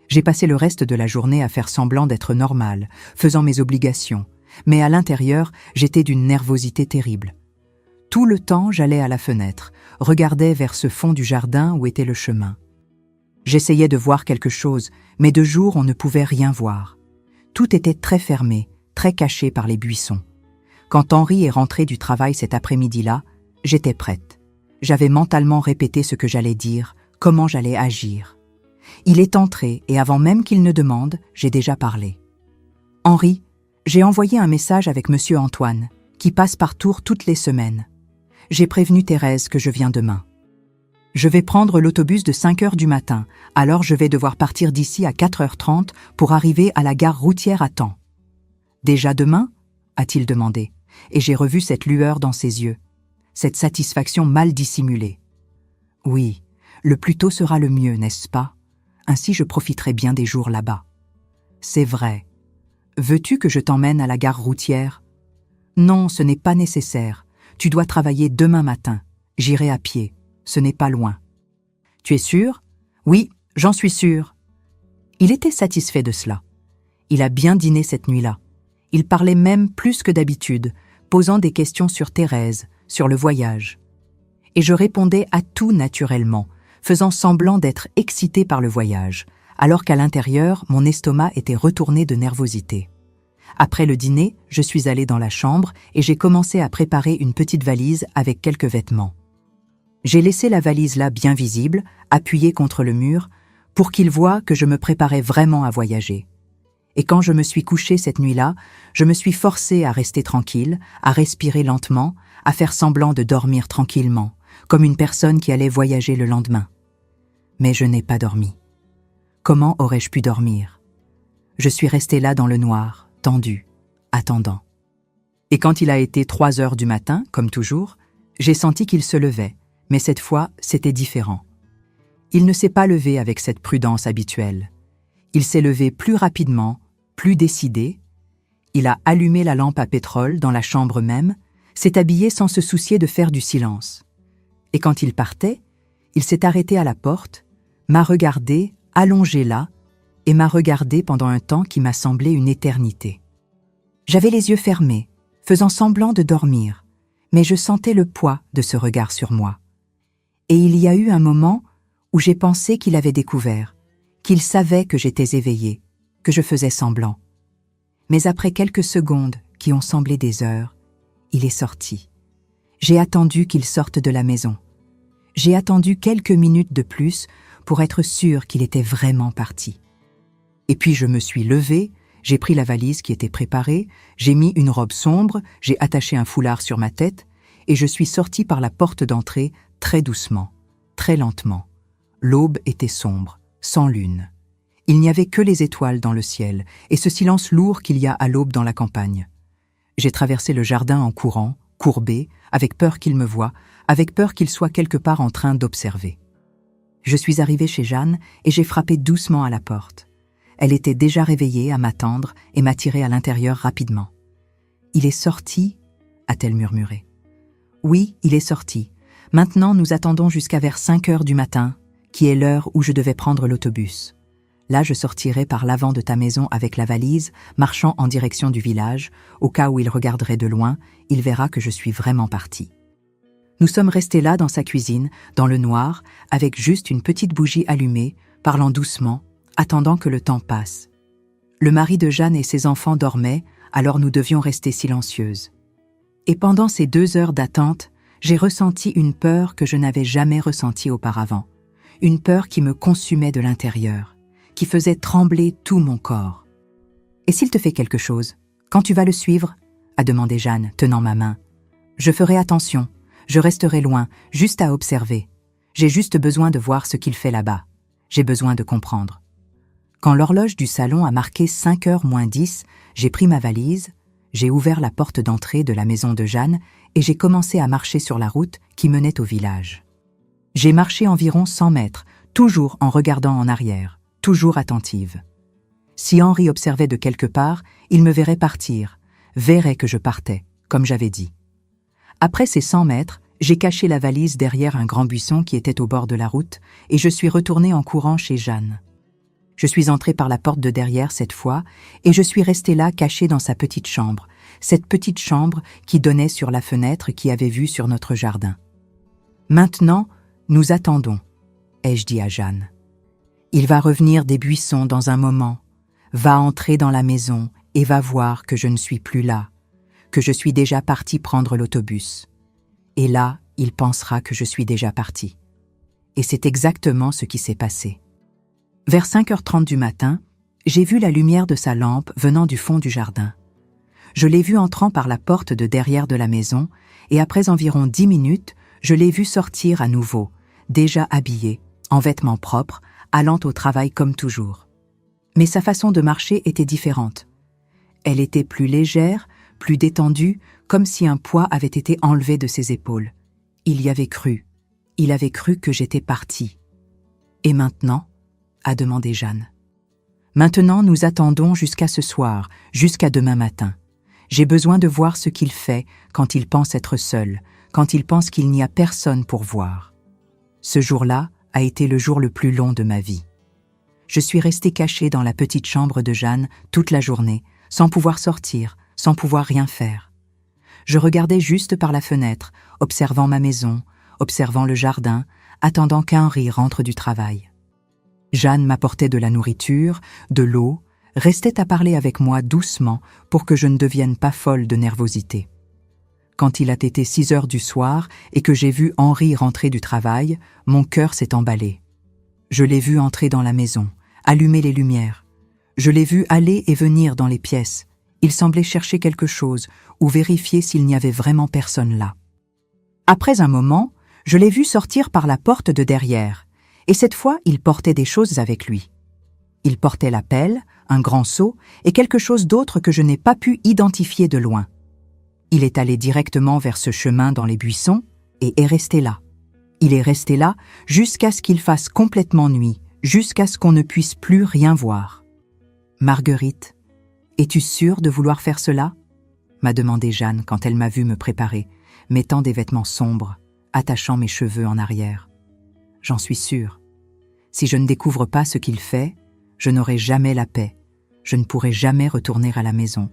J'ai passé le reste de la journée à faire semblant d'être normale, faisant mes obligations, mais à l'intérieur, j'étais d'une nervosité terrible. Tout le temps, j'allais à la fenêtre, regardais vers ce fond du jardin où était le chemin. J'essayais de voir quelque chose, mais de jour on ne pouvait rien voir. Tout était très fermé, très caché par les buissons. Quand Henri est rentré du travail cet après-midi-là, j'étais prête. J'avais mentalement répété ce que j'allais dire, comment j'allais agir. Il est entré et avant même qu'il ne demande, j'ai déjà parlé. « Henri, j'ai envoyé un message avec Monsieur Antoine, qui passe par Tours toutes les semaines. J'ai prévenu Thérèse que je viens demain. Je vais prendre l'autobus de 5 heures du matin, alors je vais devoir partir d'ici à 4h30 pour arriver à la gare routière à temps. »« Déjà demain ?» a-t-il demandé, et j'ai revu cette lueur dans ses yeux, cette satisfaction mal dissimulée. « Oui, le plus tôt sera le mieux, n'est-ce pas ? Ainsi je profiterai bien des jours là-bas. »« C'est vrai. Veux-tu que je t'emmène à la gare routière ? » ?»« Non, ce n'est pas nécessaire. Tu dois travailler demain matin. J'irai à pied. Ce n'est pas loin. »« Tu es sûr ? » ?»« Oui, j'en suis sûr. » Il était satisfait de cela. Il a bien dîné cette nuit-là. Il parlait même plus que d'habitude, posant des questions sur Thérèse, sur le voyage. Et je répondais à tout naturellement, faisant semblant d'être excité par le voyage, alors qu'à l'intérieur, mon estomac était retourné de nervosité. Après le dîner, je suis allée dans la chambre et j'ai commencé à préparer une petite valise avec quelques vêtements. J'ai laissé la valise là bien visible, appuyée contre le mur, pour qu'il voie que je me préparais vraiment à voyager. Et quand je me suis couchée cette nuit-là, je me suis forcée à rester tranquille, à respirer lentement, à faire semblant de dormir tranquillement, comme une personne qui allait voyager le lendemain. Mais je n'ai pas dormi. Comment aurais-je pu dormir ? Je suis restée là dans le noir, tendue, attendant. Et quand il a été 3 heures du matin, comme toujours, j'ai senti qu'il se levait, mais cette fois, c'était différent. Il ne s'est pas levé avec cette prudence habituelle. Il s'est levé plus rapidement, plus décidé. Il a allumé la lampe à pétrole dans la chambre même, s'est habillé sans se soucier de faire du silence. Et quand il partait, il s'est arrêté à la porte, m'a regardé, allongé là, et m'a regardé pendant un temps qui m'a semblé une éternité. J'avais les yeux fermés, faisant semblant de dormir, mais je sentais le poids de ce regard sur moi. Et il y a eu un moment où j'ai pensé qu'il avait découvert, qu'il savait que j'étais éveillée, que je faisais semblant. Mais après quelques secondes qui ont semblé des heures, il est sorti. J'ai attendu qu'il sorte de la maison. J'ai attendu quelques minutes de plus pour être sûre qu'il était vraiment parti. Et puis je me suis levée, j'ai pris la valise qui était préparée, j'ai mis une robe sombre, j'ai attaché un foulard sur ma tête et je suis sortie par la porte d'entrée très doucement, très lentement. L'aube était sombre, sans lune. Il n'y avait que les étoiles dans le ciel et ce silence lourd qu'il y a à l'aube dans la campagne. J'ai traversé le jardin en courant, courbé, avec peur qu'il me voie, avec peur qu'il soit quelque part en train d'observer. Je suis arrivée chez Jeanne et j'ai frappé doucement à la porte. Elle était déjà réveillée à m'attendre et m'a tiré à l'intérieur rapidement. « Il est sorti ?» a-t-elle murmuré. « Oui, il est sorti. Maintenant, nous attendons jusqu'à vers 5 heures du matin, qui est l'heure où je devais prendre l'autobus. Là, je sortirai par l'avant de ta maison avec la valise, marchant en direction du village. Au cas où il regarderait de loin, il verra que je suis vraiment partie. » Nous sommes restés là dans sa cuisine, dans le noir, avec juste une petite bougie allumée, parlant doucement, attendant que le temps passe. Le mari de Jeanne et ses enfants dormaient, alors nous devions rester silencieuses. Et pendant ces 2 heures d'attente, j'ai ressenti une peur que je n'avais jamais ressentie auparavant. Une peur qui me consumait de l'intérieur, qui faisait trembler tout mon corps. « Et s'il te fait quelque chose, quand tu vas le suivre ?» a demandé Jeanne, tenant ma main. « Je ferai attention. Je resterai loin, juste à observer. J'ai juste besoin de voir ce qu'il fait là-bas. J'ai besoin de comprendre. » Quand l'horloge du salon a marqué 5 heures moins 10, j'ai pris ma valise, j'ai ouvert la porte d'entrée de la maison de Jeanne et j'ai commencé à marcher sur la route qui menait au village. J'ai marché environ 100 mètres, toujours en regardant en arrière, toujours attentive. Si Henri observait de quelque part, il me verrait partir, verrait que je partais, comme j'avais dit. Après ces 100 mètres, j'ai caché la valise derrière un grand buisson qui était au bord de la route et je suis retournée en courant chez Jeanne. Je suis entrée par la porte de derrière cette fois et je suis restée là cachée dans sa petite chambre, cette petite chambre qui donnait sur la fenêtre qui avait vue sur notre jardin. « Maintenant, nous attendons », ai-je dit à Jeanne. « Il va revenir des buissons dans un moment, va entrer dans la maison et va voir que je ne suis plus là, que je suis déjà partie prendre l'autobus. Et là, il pensera que je suis déjà partie. » Et c'est exactement ce qui s'est passé. Vers 5h30 du matin, j'ai vu la lumière de sa lampe venant du fond du jardin. Je l'ai vu entrant par la porte de derrière de la maison et après environ 10 minutes, je l'ai vu sortir à nouveau, déjà habillé, en vêtements propres, allant au travail comme toujours. Mais sa façon de marcher était différente. Elle était plus légère, plus détendue, comme si un poids avait été enlevé de ses épaules. Il y avait cru. Il avait cru que j'étais partie. « Et maintenant ?» a demandé Jeanne. « Maintenant, nous attendons jusqu'à ce soir, jusqu'à demain matin. J'ai besoin de voir ce qu'il fait quand il pense être seul, quand il pense qu'il n'y a personne pour voir. Ce jour-là a été le jour le plus long de ma vie. Je suis restée cachée dans la petite chambre de Jeanne toute la journée, sans pouvoir sortir, sans pouvoir rien faire. Je regardais juste par la fenêtre, observant ma maison, observant le jardin, attendant qu'Henri rentre du travail. Jeanne m'apportait de la nourriture, de l'eau, restait à parler avec moi doucement pour que je ne devienne pas folle de nervosité. Quand il a été 6 heures du soir et que j'ai vu Henri rentrer du travail, mon cœur s'est emballé. Je l'ai vu entrer dans la maison, allumer les lumières. Je l'ai vu aller et venir dans les pièces. Il semblait chercher quelque chose ou vérifier s'il n'y avait vraiment personne là. Après un moment, je l'ai vu sortir par la porte de derrière, et cette fois, il portait des choses avec lui. Il portait la pelle, un grand seau et quelque chose d'autre que je n'ai pas pu identifier de loin. Il est allé directement vers ce chemin dans les buissons et est resté là. Il est resté là jusqu'à ce qu'il fasse complètement nuit, jusqu'à ce qu'on ne puisse plus rien voir. « Marguerite, es-tu sûre de vouloir faire cela ?» m'a demandé Jeanne quand elle m'a vu me préparer, mettant des vêtements sombres, attachant mes cheveux en arrière. « J'en suis sûre. Si je ne découvre pas ce qu'il fait, je n'aurai jamais la paix. Je ne pourrai jamais retourner à la maison.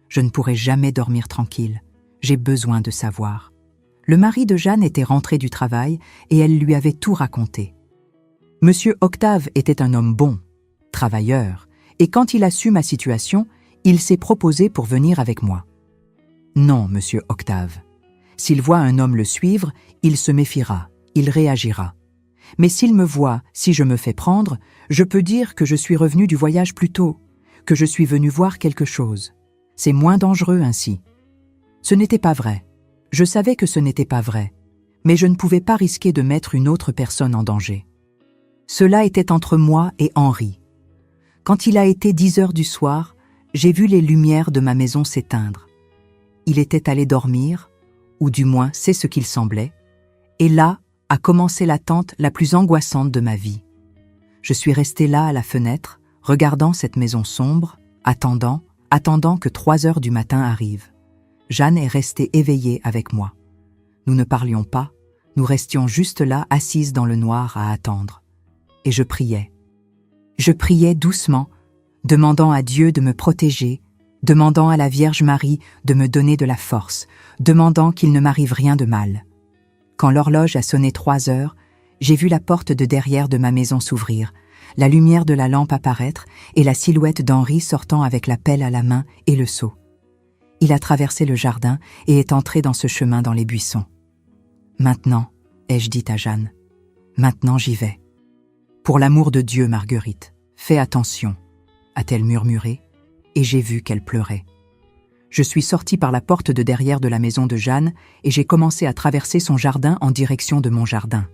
Je ne pourrai jamais dormir tranquille. J'ai besoin de savoir. » Le mari de Jeanne était rentré du travail et elle lui avait tout raconté. Monsieur Octave était un homme bon, travailleur, et quand il a su ma situation, il s'est proposé pour venir avec moi. Non, monsieur Octave. S'il voit un homme le suivre, il se méfiera, il réagira. Mais s'il me voit, si je me fais prendre, je peux dire que je suis revenu du voyage plus tôt, que je suis venu voir quelque chose. C'est moins dangereux ainsi. Ce n'était pas vrai. Je savais que ce n'était pas vrai, mais je ne pouvais pas risquer de mettre une autre personne en danger. Cela était entre moi et Henri. Quand il a été 10 heures du soir, j'ai vu les lumières de ma maison s'éteindre. Il était allé dormir, ou du moins c'est ce qu'il semblait, et là, a commencé l'attente la plus angoissante de ma vie. Je suis restée là à la fenêtre, regardant cette maison sombre, attendant que 3 heures du matin arrivent. Jeanne est restée éveillée avec moi. Nous ne parlions pas, nous restions juste là, assises dans le noir à attendre. Et je priais. Je priais doucement, demandant à Dieu de me protéger, demandant à la Vierge Marie de me donner de la force, demandant qu'il ne m'arrive rien de mal. Quand l'horloge a sonné 3 heures, j'ai vu la porte de derrière de ma maison s'ouvrir, la lumière de la lampe apparaître et la silhouette d'Henri sortant avec la pelle à la main et le seau. Il a traversé le jardin et est entré dans ce chemin dans les buissons. « Maintenant, ai-je dit à Jeanne, maintenant j'y vais. Pour l'amour de Dieu, Marguerite, fais attention, a-t-elle murmuré, et j'ai vu qu'elle pleurait. Je suis sortie par la porte de derrière de la maison de Jeanne et j'ai commencé à traverser son jardin en direction de mon jardin.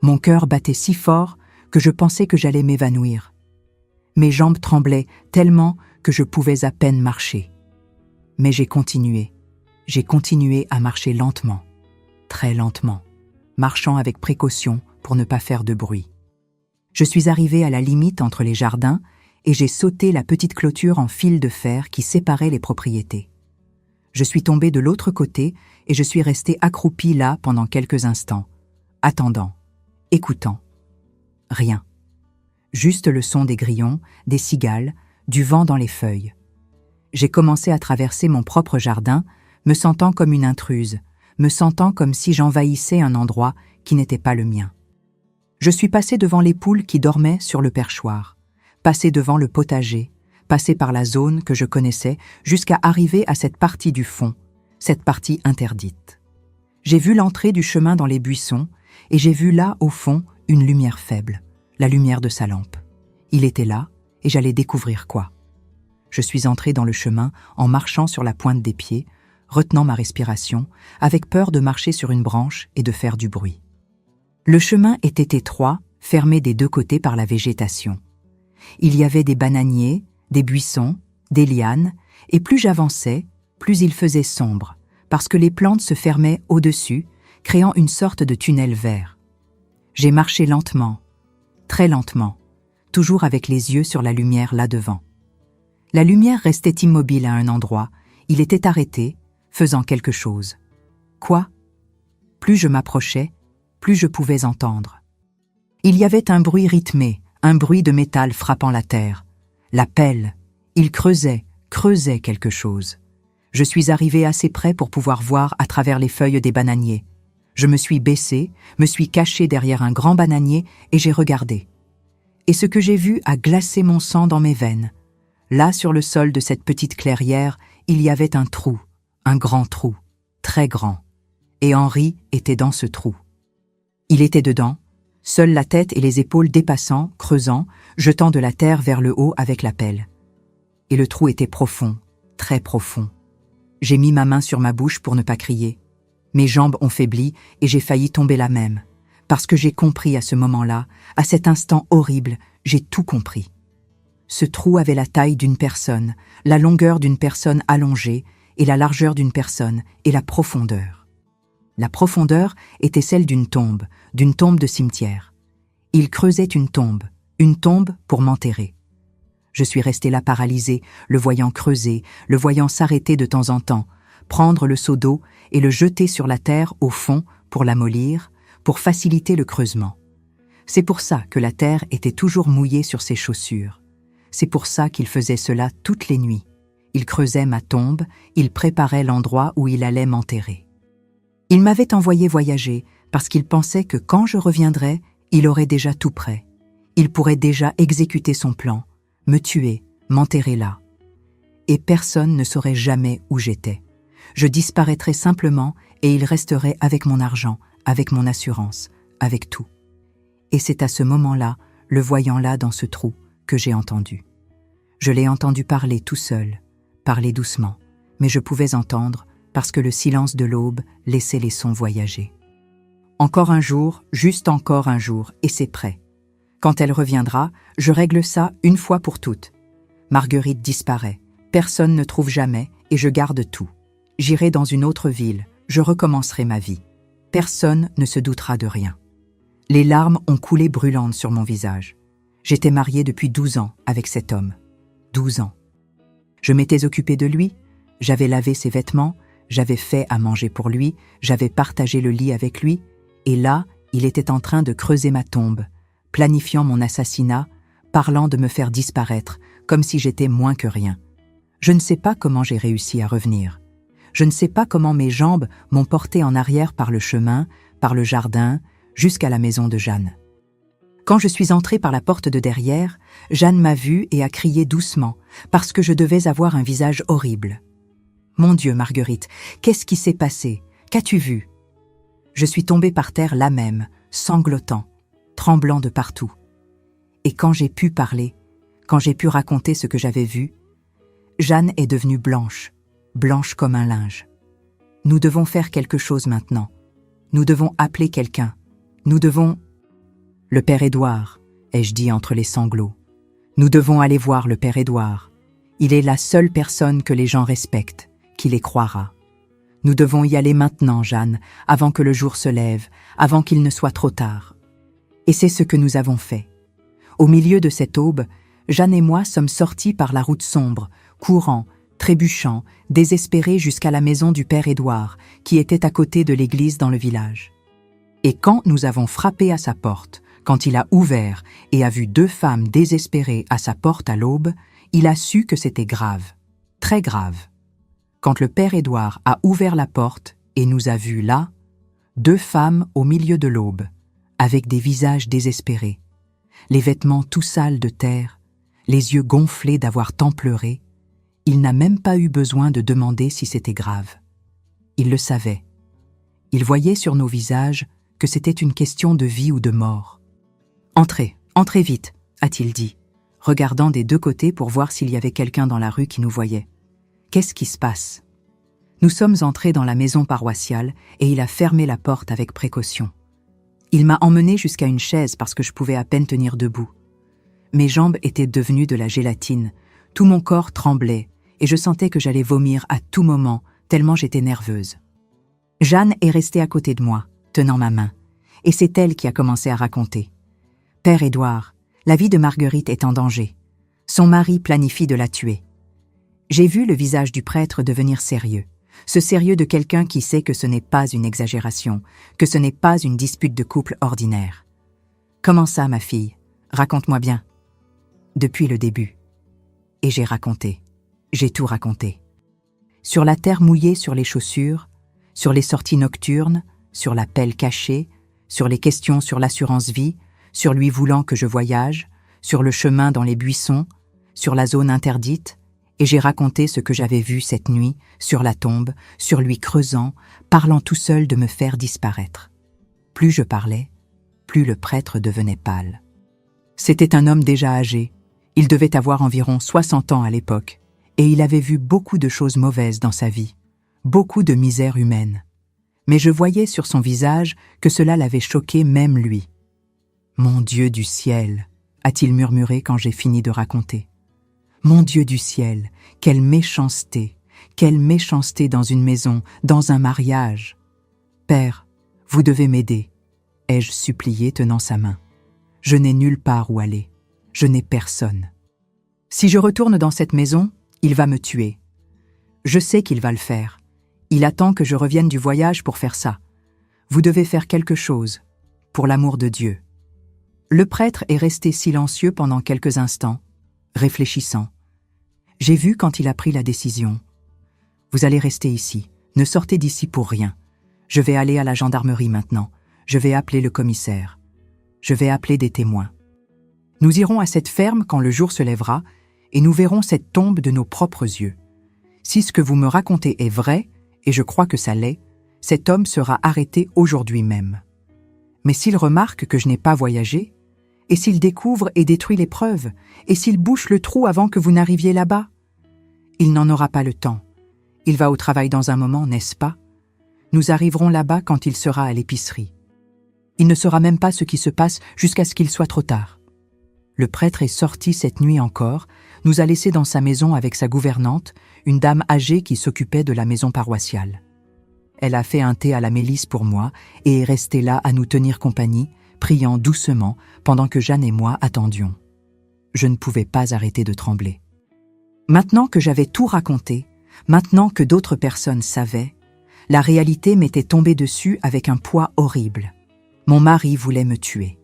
Mon cœur battait si fort que je pensais que j'allais m'évanouir. Mes jambes tremblaient tellement que je pouvais à peine marcher. Mais j'ai continué à marcher lentement, très lentement, marchant avec précaution pour ne pas faire de bruit. Je suis arrivée à la limite entre les jardins et j'ai sauté la petite clôture en fil de fer qui séparait les propriétés. Je suis tombée de l'autre côté et je suis restée accroupie là pendant quelques instants, attendant, écoutant. Rien. Juste le son des grillons, des cigales, du vent dans les feuilles. J'ai commencé à traverser mon propre jardin, me sentant comme une intruse, me sentant comme si j'envahissais un endroit qui n'était pas le mien. Je suis passée devant les poules qui dormaient sur le perchoir, passée devant le potager, passée par la zone que je connaissais jusqu'à arriver à cette partie du fond, cette partie interdite. J'ai vu l'entrée du chemin dans les buissons et j'ai vu là, au fond, une lumière faible, la lumière de sa lampe. Il était là et j'allais découvrir quoi. Je suis entrée dans le chemin en marchant sur la pointe des pieds, retenant ma respiration, avec peur de marcher sur une branche et de faire du bruit. Le chemin était étroit, fermé des deux côtés par la végétation. Il y avait des bananiers, des buissons, des lianes, et plus j'avançais, plus il faisait sombre, parce que les plantes se fermaient au-dessus, créant une sorte de tunnel vert. J'ai marché lentement, très lentement, toujours avec les yeux sur la lumière là devant. La lumière restait immobile à un endroit, il était arrêté, faisant quelque chose. Quoi? Plus je m'approchais, plus je pouvais entendre. Il y avait un bruit rythmé, un bruit de métal frappant la terre. La pelle, il creusait quelque chose. Je suis arrivée assez près pour pouvoir voir à travers les feuilles des bananiers. Je me suis baissée, me suis cachée derrière un grand bananier et j'ai regardé. Et ce que j'ai vu a glacé mon sang dans mes veines. Là, sur le sol de cette petite clairière, il y avait un trou, un grand trou, très grand. Et Henri était dans ce trou. Il était dedans, seule la tête et les épaules dépassant, creusant, jetant de la terre vers le haut avec la pelle. Et le trou était profond, très profond. J'ai mis ma main sur ma bouche pour ne pas crier. Mes jambes ont faibli et j'ai failli tomber là même. Parce que j'ai compris à ce moment-là, à cet instant horrible, j'ai tout compris. Ce trou avait la taille d'une personne, la longueur d'une personne allongée, et la largeur d'une personne, et la profondeur. La profondeur était celle d'une tombe de cimetière. Il creusait une tombe pour m'enterrer. Je suis restée là paralysée, le voyant creuser, le voyant s'arrêter de temps en temps, prendre le seau d'eau et le jeter sur la terre au fond pour l'amollir, pour faciliter le creusement. C'est pour ça que la terre était toujours mouillée sur ses chaussures. C'est pour ça qu'il faisait cela toutes les nuits. Il creusait ma tombe, il préparait l'endroit où il allait m'enterrer. Il m'avait envoyé voyager parce qu'il pensait que quand je reviendrais, il aurait déjà tout prêt. Il pourrait déjà exécuter son plan, me tuer, m'enterrer là. Et personne ne saurait jamais où j'étais. Je disparaîtrais simplement et il resterait avec mon argent, avec mon assurance, avec tout. Et c'est à ce moment-là, le voyant là dans ce trou, que j'ai entendu. Je l'ai entendu parler tout seul, parler doucement, mais je pouvais entendre parce que le silence de l'aube laissait les sons voyager. Encore un jour, juste encore un jour, et c'est prêt. Quand elle reviendra, je règle ça une fois pour toutes. Marguerite disparaît, personne ne trouve jamais et je garde tout. J'irai dans une autre ville, je recommencerai ma vie. Personne ne se doutera de rien. Les larmes ont coulé brûlantes sur mon visage. J'étais mariée depuis 12 ans avec cet homme. 12 ans. Je m'étais occupée de lui, j'avais lavé ses vêtements, j'avais fait à manger pour lui, j'avais partagé le lit avec lui, et là, il était en train de creuser ma tombe, planifiant mon assassinat, parlant de me faire disparaître, comme si j'étais moins que rien. Je ne sais pas comment j'ai réussi à revenir. Je ne sais pas comment mes jambes m'ont porté en arrière par le chemin, par le jardin, jusqu'à la maison de Jeanne. Quand je suis entrée par la porte de derrière, Jeanne m'a vue et a crié doucement, parce que je devais avoir un visage horrible. « Mon Dieu, Marguerite, qu'est-ce qui s'est passé? Qu'as-tu vu ?» Je suis tombée par terre là même, sanglotant, tremblant de partout. Et quand j'ai pu parler, quand j'ai pu raconter ce que j'avais vu, Jeanne est devenue blanche, blanche comme un linge. « Nous devons faire quelque chose maintenant. Nous devons appeler quelqu'un. Nous devons... » « Le père Édouard, ai-je dit entre les sanglots. Nous devons aller voir le père Édouard. Il est la seule personne que les gens respectent, qui les croira. Nous devons y aller maintenant, Jeanne, avant que le jour se lève, avant qu'il ne soit trop tard. » Et c'est ce que nous avons fait. Au milieu de cette aube, Jeanne et moi sommes sortis par la route sombre, courant, trébuchant, désespérés jusqu'à la maison du père Édouard, qui était à côté de l'église dans le village. Et quand nous avons frappé à sa porte, quand il a ouvert et a vu 2 femmes désespérées à sa porte à l'aube, il a su que c'était grave, très grave. Quand le père Édouard a ouvert la porte et nous a vus là, 2 femmes au milieu de l'aube, avec des visages désespérés, les vêtements tout sales de terre, les yeux gonflés d'avoir tant pleuré, il n'a même pas eu besoin de demander si c'était grave. Il le savait. Il voyait sur nos visages que c'était une question de vie ou de mort. « Entrez, entrez vite », a-t-il dit, regardant des 2 côtés pour voir s'il y avait quelqu'un dans la rue qui nous voyait. « Qu'est-ce qui se passe ?» Nous sommes entrés dans la maison paroissiale et il a fermé la porte avec précaution. Il m'a emmené jusqu'à une chaise parce que je pouvais à peine tenir debout. Mes jambes étaient devenues de la gélatine, tout mon corps tremblait et je sentais que j'allais vomir à tout moment tellement j'étais nerveuse. Jeanne est restée à côté de moi, tenant ma main, et c'est elle qui a commencé à raconter. « Père Édouard, la vie de Marguerite est en danger. Son mari planifie de la tuer. » J'ai vu le visage du prêtre devenir sérieux, ce sérieux de quelqu'un qui sait que ce n'est pas une exagération, que ce n'est pas une dispute de couple ordinaire. « Comment ça, ma fille? Raconte-moi bien. » Depuis le début. Et j'ai raconté. J'ai tout raconté. Sur la terre mouillée sur les chaussures, sur les sorties nocturnes, sur la pelle cachée, sur les questions sur l'assurance vie, sur lui voulant que je voyage, sur le chemin dans les buissons, sur la zone interdite, et j'ai raconté ce que j'avais vu cette nuit, sur la tombe, sur lui creusant, parlant tout seul de me faire disparaître. Plus je parlais, plus le prêtre devenait pâle. C'était un homme déjà âgé, il devait avoir environ 60 ans à l'époque, et il avait vu beaucoup de choses mauvaises dans sa vie, beaucoup de misère humaine. Mais je voyais sur son visage que cela l'avait choqué même lui. « Mon Dieu du ciel !» a-t-il murmuré quand j'ai fini de raconter. « Mon Dieu du ciel, quelle méchanceté dans une maison, dans un mariage. Père, vous devez m'aider, ai-je supplié tenant sa main. Je n'ai nulle part où aller, je n'ai personne. Si je retourne dans cette maison, il va me tuer. Je sais qu'il va le faire. Il attend que je revienne du voyage pour faire ça. Vous devez faire quelque chose, pour l'amour de Dieu. » Le prêtre est resté silencieux pendant quelques instants, réfléchissant. J'ai vu quand il a pris la décision. « Vous allez rester ici, ne sortez d'ici pour rien. Je vais aller à la gendarmerie maintenant. Je vais appeler le commissaire. Je vais appeler des témoins. Nous irons à cette ferme quand le jour se lèvera et nous verrons cette tombe de nos propres yeux. Si ce que vous me racontez est vrai, et je crois que ça l'est, cet homme sera arrêté aujourd'hui même. Mais s'il remarque que je n'ai pas voyagé, et s'il découvre et détruit les preuves, et s'il bouche le trou avant que vous n'arriviez là-bas, il n'en aura pas le temps. Il va au travail dans un moment, n'est-ce pas? Nous arriverons là-bas quand il sera à l'épicerie. Il ne saura même pas ce qui se passe jusqu'à ce qu'il soit trop tard. Le prêtre est sorti cette nuit encore, nous a laissés dans sa maison avec sa gouvernante, une dame âgée qui s'occupait de la maison paroissiale. Elle a fait un thé à la mélisse pour moi et est restée là à nous tenir compagnie, priant doucement pendant que Jeanne et moi attendions. Je ne pouvais pas arrêter de trembler. Maintenant que j'avais tout raconté, maintenant que d'autres personnes savaient, la réalité m'était tombée dessus avec un poids horrible. Mon mari voulait me tuer.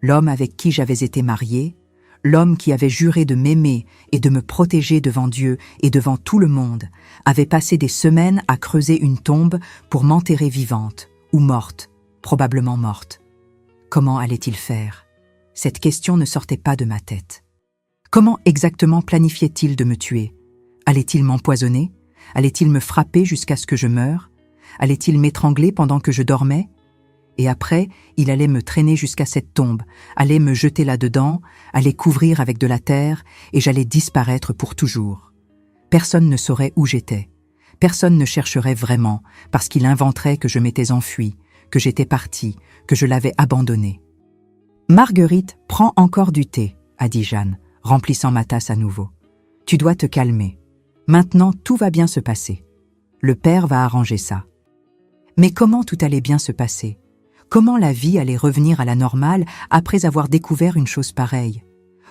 L'homme avec qui j'avais été mariée, l'homme qui avait juré de m'aimer et de me protéger devant Dieu et devant tout le monde, avait passé des semaines à creuser une tombe pour m'enterrer vivante, ou morte, probablement morte. Comment allait-il faire? Cette question ne sortait pas de ma tête. Comment exactement planifiait-il de me tuer? Allait-il m'empoisonner? Allait-il me frapper jusqu'à ce que je meure? Allait-il m'étrangler pendant que je dormais? Et après, il allait me traîner jusqu'à cette tombe, allait me jeter là-dedans, allait couvrir avec de la terre, et j'allais disparaître pour toujours. Personne ne saurait où j'étais. Personne ne chercherait vraiment, parce qu'il inventerait que je m'étais enfuie, que j'étais partie, que je l'avais abandonné. « Marguerite, prends encore du thé, » a dit Jeanne, remplissant ma tasse à nouveau. « Tu dois te calmer. Maintenant, tout va bien se passer. Le père va arranger ça. » Mais comment tout allait bien se passer? Comment la vie allait revenir à la normale après avoir découvert une chose pareille?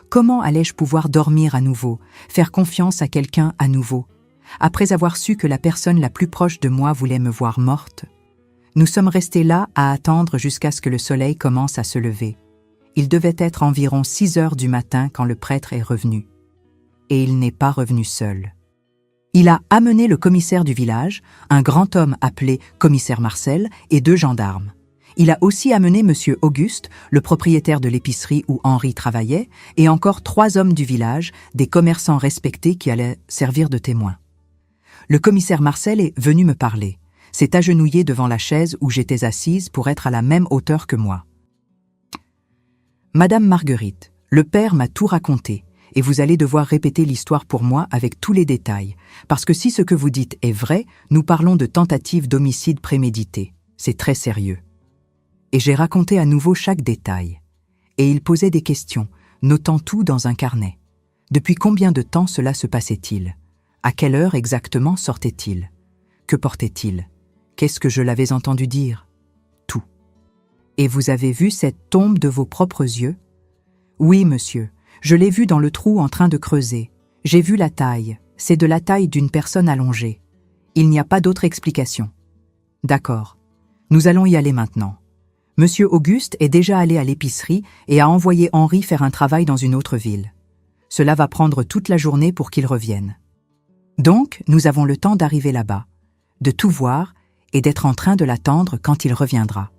Comment allais-je pouvoir dormir à nouveau, faire confiance à quelqu'un à nouveau, après avoir su que la personne la plus proche de moi voulait me voir morte? Nous sommes restés là à attendre jusqu'à ce que le soleil commence à se lever. Il devait être environ 6 heures du matin quand le prêtre est revenu. Et il n'est pas revenu seul. Il a amené le commissaire du village, un grand homme appelé commissaire Marcel, et 2 gendarmes. Il a aussi amené Monsieur Auguste, le propriétaire de l'épicerie où Henri travaillait, et encore 3 hommes du village, des commerçants respectés qui allaient servir de témoins. Le commissaire Marcel est venu me parler, s'est agenouillé devant la chaise où j'étais assise pour être à la même hauteur que moi. « Madame Marguerite, le père m'a tout raconté, et vous allez devoir répéter l'histoire pour moi avec tous les détails, parce que si ce que vous dites est vrai, nous parlons de tentative d'homicide prémédité. C'est très sérieux. » Et j'ai raconté à nouveau chaque détail. Et il posait des questions, notant tout dans un carnet. Depuis combien de temps cela se passait-il? À quelle heure exactement sortait-il? Que portait-il? Qu'est-ce que je l'avais entendu dire? Tout. Et vous avez vu cette tombe de vos propres yeux? Oui, monsieur. Je l'ai vue dans le trou en train de creuser. J'ai vu la taille. C'est de la taille d'une personne allongée. Il n'y a pas d'autre explication. D'accord. Nous allons y aller maintenant. Monsieur Auguste est déjà allé à l'épicerie et a envoyé Henri faire un travail dans une autre ville. Cela va prendre toute la journée pour qu'il revienne. Donc, nous avons le temps d'arriver là-bas, de tout voir et d'être en train de l'attendre quand il reviendra.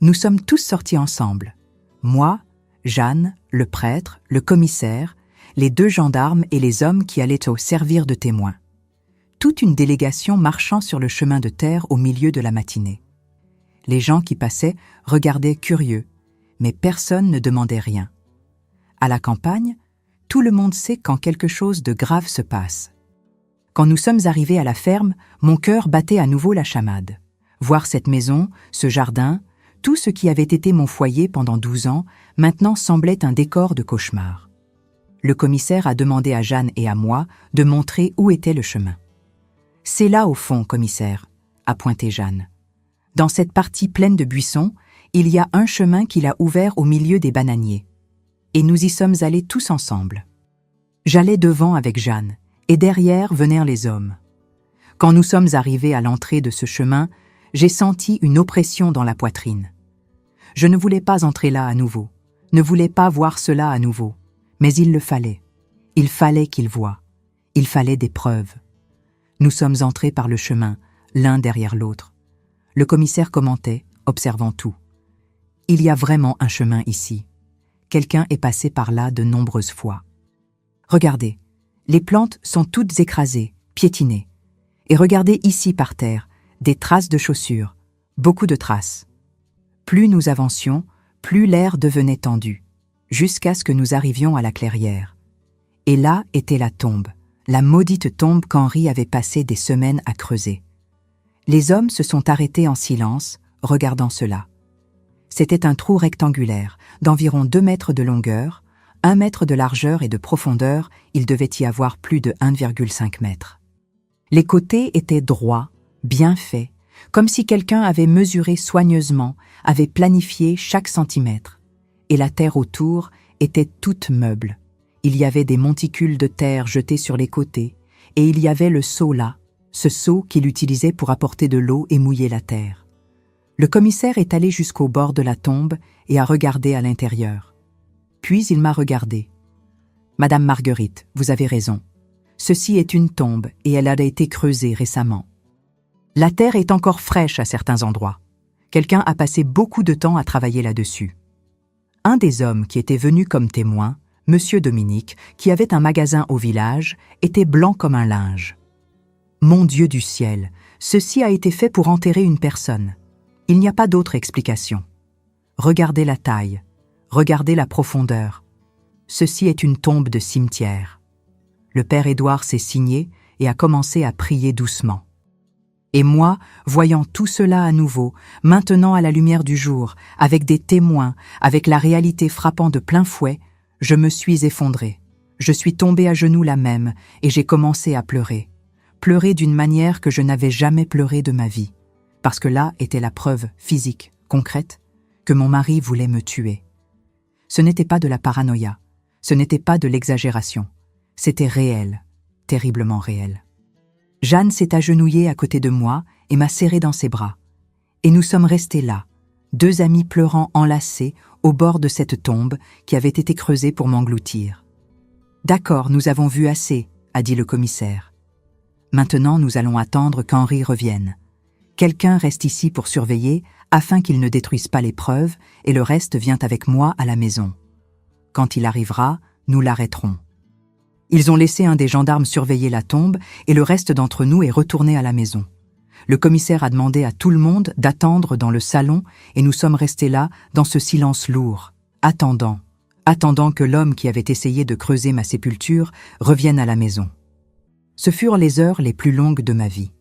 Nous sommes tous sortis ensemble. Moi, Jeanne, le prêtre, le commissaire, les 2 gendarmes et les hommes qui allaient au servir de témoins. Toute une délégation marchant sur le chemin de terre au milieu de la matinée. Les gens qui passaient regardaient curieux, mais personne ne demandait rien. À la campagne, tout le monde sait quand quelque chose de grave se passe. Quand nous sommes arrivés à la ferme, mon cœur battait à nouveau la chamade. Voir cette maison, ce jardin, tout ce qui avait été mon foyer pendant 12 ans, maintenant semblait un décor de cauchemar. Le commissaire a demandé à Jeanne et à moi de montrer où était le chemin. « C'est là au fond, commissaire », a pointé Jeanne. Dans cette partie pleine de buissons, il y a un chemin qu'il a ouvert au milieu des bananiers. Et nous y sommes allés tous ensemble. J'allais devant avec Jeanne, et derrière vinrent les hommes. Quand nous sommes arrivés à l'entrée de ce chemin, j'ai senti une oppression dans la poitrine. Je ne voulais pas entrer là à nouveau, ne voulais pas voir cela à nouveau, mais il le fallait. Il fallait qu'il voie. Il fallait des preuves. Nous sommes entrés par le chemin, l'un derrière l'autre. Le commissaire commentait, observant tout. « Il y a vraiment un chemin ici. Quelqu'un est passé par là de nombreuses fois. Regardez, les plantes sont toutes écrasées, piétinées. Et regardez ici par terre, des traces de chaussures, beaucoup de traces. Plus nous avancions, plus l'air devenait tendu, jusqu'à ce que nous arrivions à la clairière. Et là était la tombe, la maudite tombe qu'Henri avait passé des semaines à creuser. Les hommes se sont arrêtés en silence, regardant cela. C'était un trou rectangulaire, d'environ 2 mètres de longueur, 1 mètre de largeur et de profondeur, il devait y avoir plus de 1,5 mètre. Les côtés étaient droits, bien faits, comme si quelqu'un avait mesuré soigneusement, avait planifié chaque centimètre. Et la terre autour était toute meuble. Il y avait des monticules de terre jetés sur les côtés, et il y avait le seau là, ce seau qu'il utilisait pour apporter de l'eau et mouiller la terre. Le commissaire est allé jusqu'au bord de la tombe et a regardé à l'intérieur. Puis il m'a regardé. « Madame Marguerite, vous avez raison. Ceci est une tombe et elle a été creusée récemment. La terre est encore fraîche à certains endroits. Quelqu'un a passé beaucoup de temps à travailler là-dessus. Un des hommes qui était venu comme témoin, Monsieur Dominique, qui avait un magasin au village, était blanc comme un linge. Mon Dieu du ciel, ceci a été fait pour enterrer une personne. Il n'y a pas d'autre explication. Regardez la taille, regardez la profondeur. Ceci est une tombe de cimetière. Le père Édouard s'est signé et a commencé à prier doucement. Et moi, voyant tout cela à nouveau, maintenant à la lumière du jour, avec des témoins, avec la réalité frappant de plein fouet, je me suis effondré. Je suis tombé à genoux là même et j'ai commencé à pleurer. Pleurer d'une manière que je n'avais jamais pleuré de ma vie. Parce que là était la preuve physique, concrète, que mon mari voulait me tuer. Ce n'était pas de la paranoïa, ce n'était pas de l'exagération. C'était réel, terriblement réel. Jeanne s'est agenouillée à côté de moi et m'a serré dans ses bras. Et nous sommes restés là, deux amis pleurant enlacés au bord de cette tombe qui avait été creusée pour m'engloutir. « D'accord, nous avons vu assez », a dit le commissaire. « Maintenant, nous allons attendre qu'Henri revienne. Quelqu'un reste ici pour surveiller afin qu'il ne détruise pas les preuves et le reste vient avec moi à la maison. Quand il arrivera, nous l'arrêterons. » Ils ont laissé un des gendarmes surveiller la tombe et le reste d'entre nous est retourné à la maison. Le commissaire a demandé à tout le monde d'attendre dans le salon et nous sommes restés là, dans ce silence lourd, attendant que l'homme qui avait essayé de creuser ma sépulture revienne à la maison. Ce furent les heures les plus longues de ma vie.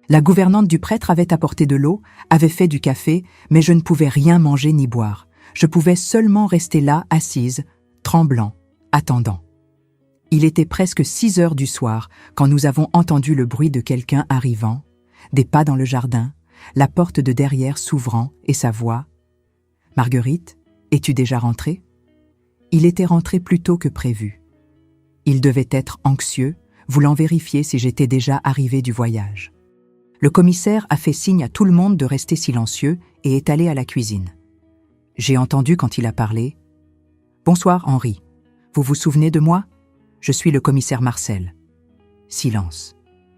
La gouvernante du prêtre avait apporté de l'eau, avait fait du café, mais je ne pouvais rien manger ni boire. Je pouvais seulement rester là, assise, tremblant, attendant. Il était presque 6 heures du soir quand nous avons entendu le bruit de quelqu'un arrivant, des pas dans le jardin, la porte de derrière s'ouvrant et sa voix. « Marguerite, es-tu déjà rentrée ?» Il était rentré plus tôt que prévu. Il devait être anxieux, voulant vérifier si j'étais déjà arrivée du voyage. Le commissaire a fait signe à tout le monde de rester silencieux et est allé à la cuisine. J'ai entendu quand il a parlé. « Bonsoir Henri, vous vous souvenez de moi ? Je suis le commissaire Marcel. » Silence.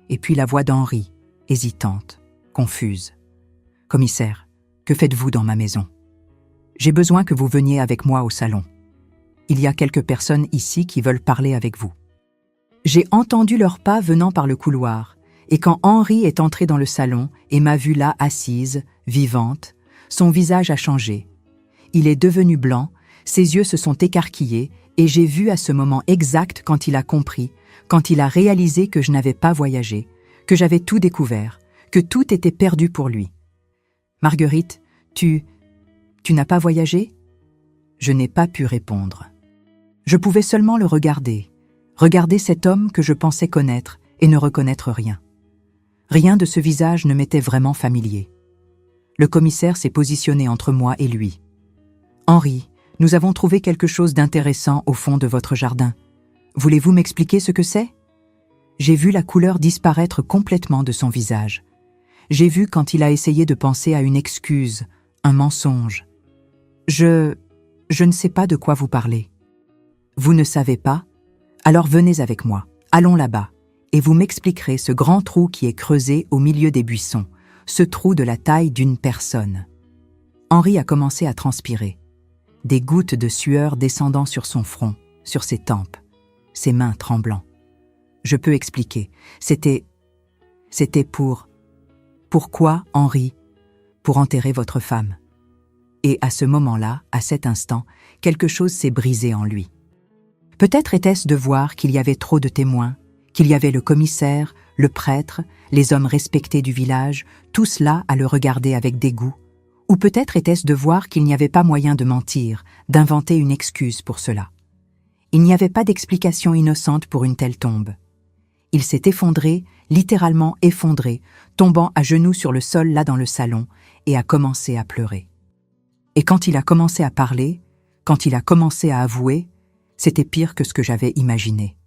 Et puis la voix d'Henri, hésitante, confuse. « Commissaire, que faites-vous dans ma maison ? J'ai besoin que vous veniez avec moi au salon. Il y a quelques personnes ici qui veulent parler avec vous. » J'ai entendu leurs pas venant par le couloir, et quand Henri est entré dans le salon et m'a vue là assise, vivante, son visage a changé. Il est devenu blanc, ses yeux se sont écarquillés, et j'ai vu à ce moment exact quand il a compris, quand il a réalisé que je n'avais pas voyagé, que j'avais tout découvert, que tout était perdu pour lui. « Marguerite, tu n'as pas voyagé ?» Je n'ai pas pu répondre. Je pouvais seulement le regarder cet homme que je pensais connaître et ne reconnaître rien. Rien de ce visage ne m'était vraiment familier. Le commissaire s'est positionné entre moi et lui. « Henri, nous avons trouvé quelque chose d'intéressant au fond de votre jardin. Voulez-vous m'expliquer ce que c'est ?» J'ai vu la couleur disparaître complètement de son visage. J'ai vu quand il a essayé de penser à une excuse, un mensonge. Je ne sais pas de quoi vous parlez. » Vous ne savez pas ? Alors venez avec moi, allons là-bas, et vous m'expliquerez ce grand trou qui est creusé au milieu des buissons, ce trou de la taille d'une personne. Henri a commencé à transpirer. Des gouttes de sueur descendant sur son front, sur ses tempes, ses mains tremblant. Je peux expliquer. C'était pour... Pourquoi, Henri ? Pour enterrer votre femme. Et à ce moment-là, à cet instant, quelque chose s'est brisé en lui. Peut-être était-ce de voir qu'il y avait trop de témoins, qu'il y avait le commissaire, le prêtre, les hommes respectés du village, tous là à le regarder avec dégoût. Ou peut-être était-ce de voir qu'il n'y avait pas moyen de mentir, d'inventer une excuse pour cela. Il n'y avait pas d'explication innocente pour une telle tombe. Il s'est effondré, littéralement effondré, tombant à genoux sur le sol là dans le salon, et a commencé à pleurer. Et quand il a commencé à parler, quand il a commencé à avouer, c'était pire que ce que j'avais imaginé.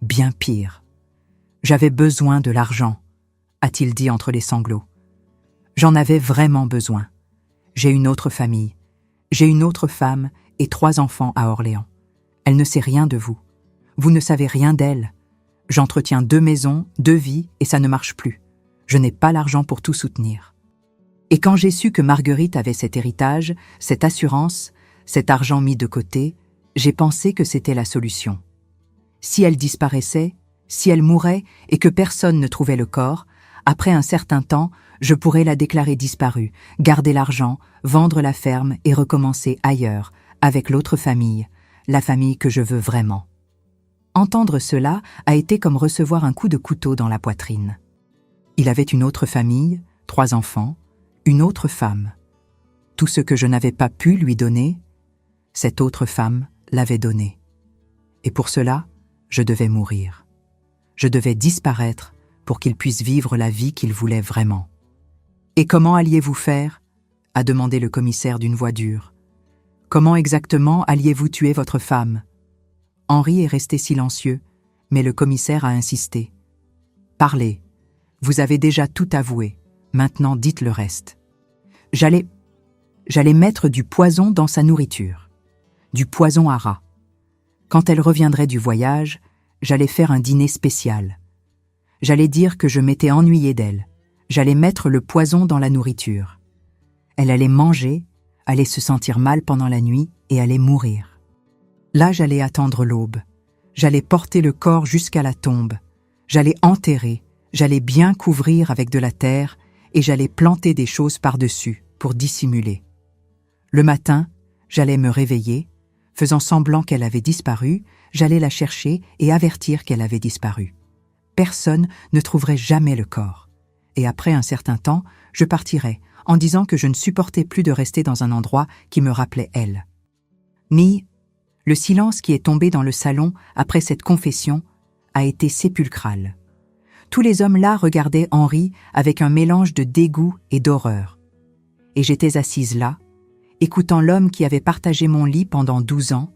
Bien pire. « J'avais besoin de l'argent », a-t-il dit entre les sanglots. J'en avais vraiment besoin. J'ai une autre famille. J'ai une autre femme et 3 enfants à Orléans. Elle ne sait rien de vous. Vous ne savez rien d'elle. J'entretiens 2 maisons, 2 vies, et ça ne marche plus. Je n'ai pas l'argent pour tout soutenir. Et quand j'ai su que Marguerite avait cet héritage, cette assurance, cet argent mis de côté, j'ai pensé que c'était la solution. Si elle disparaissait, si elle mourait et que personne ne trouvait le corps, après un certain temps, je pourrais la déclarer disparue, garder l'argent, vendre la ferme et recommencer ailleurs, avec l'autre famille, la famille que je veux vraiment. Entendre cela a été comme recevoir un coup de couteau dans la poitrine. Il avait une autre famille, 3 enfants, une autre femme. Tout ce que je n'avais pas pu lui donner, cette autre femme l'avait donné. Et pour cela, je devais mourir. Je devais disparaître pour qu'il puisse vivre la vie qu'il voulait vraiment. « Et comment alliez-vous faire » a demandé le commissaire d'une voix dure. « Comment exactement alliez-vous tuer votre femme » Henri est resté silencieux, mais le commissaire a insisté. « Parlez. Vous avez déjà tout avoué. Maintenant, dites le reste. » J'allais mettre du poison dans sa nourriture. Du poison à rat. Quand elle reviendrait du voyage, j'allais faire un dîner spécial. J'allais dire que je m'étais ennuyé d'elle. J'allais mettre le poison dans la nourriture. Elle allait manger, allait se sentir mal pendant la nuit et allait mourir. Là, j'allais attendre l'aube. J'allais porter le corps jusqu'à la tombe. J'allais enterrer, j'allais bien couvrir avec de la terre et j'allais planter des choses par-dessus pour dissimuler. Le matin, j'allais me réveiller, faisant semblant qu'elle avait disparu, j'allais la chercher et avertir qu'elle avait disparu. Personne ne trouverait jamais le corps. Et après un certain temps, je partirais en disant que je ne supportais plus de rester dans un endroit qui me rappelait elle. Le silence qui est tombé dans le salon après cette confession a été sépulcral. Tous les hommes là regardaient Henri avec un mélange de dégoût et d'horreur. Et j'étais assise là, écoutant l'homme qui avait partagé mon lit pendant 12 ans,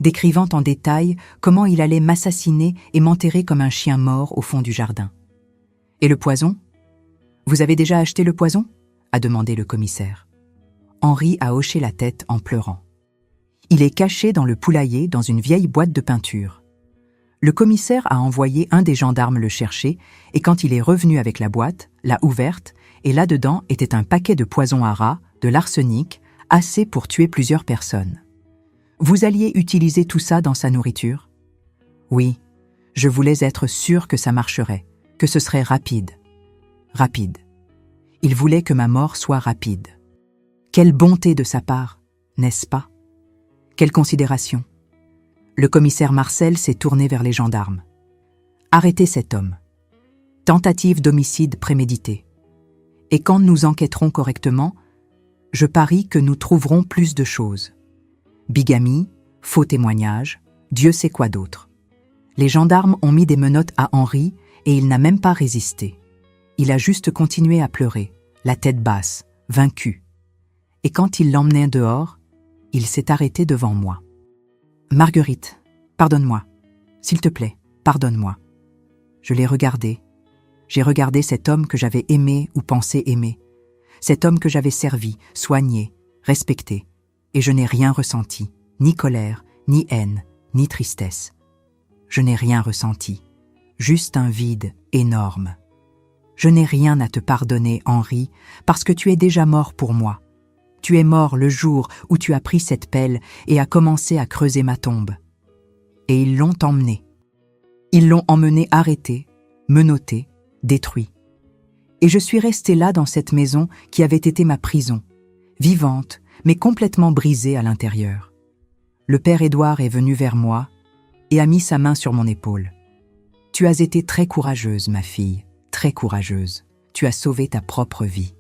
décrivant en détail comment il allait m'assassiner et m'enterrer comme un chien mort au fond du jardin. « Et le poison ? Vous avez déjà acheté le poison ?» a demandé le commissaire. Henri a hoché la tête en pleurant. Il est caché dans le poulailler dans une vieille boîte de peinture. Le commissaire a envoyé un des gendarmes le chercher et quand il est revenu avec la boîte, l'a ouverte et là-dedans était un paquet de poison à rats, de l'arsenic, assez pour tuer plusieurs personnes. Vous alliez utiliser tout ça dans sa nourriture ? Oui, je voulais être sûr que ça marcherait, que ce serait rapide. Rapide. Il voulait que ma mort soit rapide. Quelle bonté de sa part, n'est-ce pas ? Quelle considération. Le commissaire Marcel s'est tourné vers les gendarmes. Arrêtez cet homme. Tentative d'homicide prémédité. Et quand nous enquêterons correctement, je parie que nous trouverons plus de choses. Bigamie, faux témoignage, Dieu sait quoi d'autre. Les gendarmes ont mis des menottes à Henri et il n'a même pas résisté. Il a juste continué à pleurer, la tête basse, vaincu. Et quand il l'emmenait dehors, il s'est arrêté devant moi. « Marguerite, pardonne-moi. S'il te plaît, pardonne-moi. » Je l'ai regardé. J'ai regardé cet homme que j'avais aimé ou pensé aimer. Cet homme que j'avais servi, soigné, respecté. Et je n'ai rien ressenti, ni colère, ni haine, ni tristesse. Je n'ai rien ressenti, juste un vide énorme. Je n'ai rien à te pardonner, Henri, parce que tu es déjà mort pour moi. Tu es mort le jour où tu as pris cette pelle et as commencé à creuser ma tombe. Et ils l'ont emmené. Ils l'ont emmené arrêté, menotté, détruit. Et je suis restée là dans cette maison qui avait été ma prison, vivante, mais complètement brisée à l'intérieur. Le père Édouard est venu vers moi et a mis sa main sur mon épaule. « Tu as été très courageuse, ma fille, très courageuse. Tu as sauvé ta propre vie. »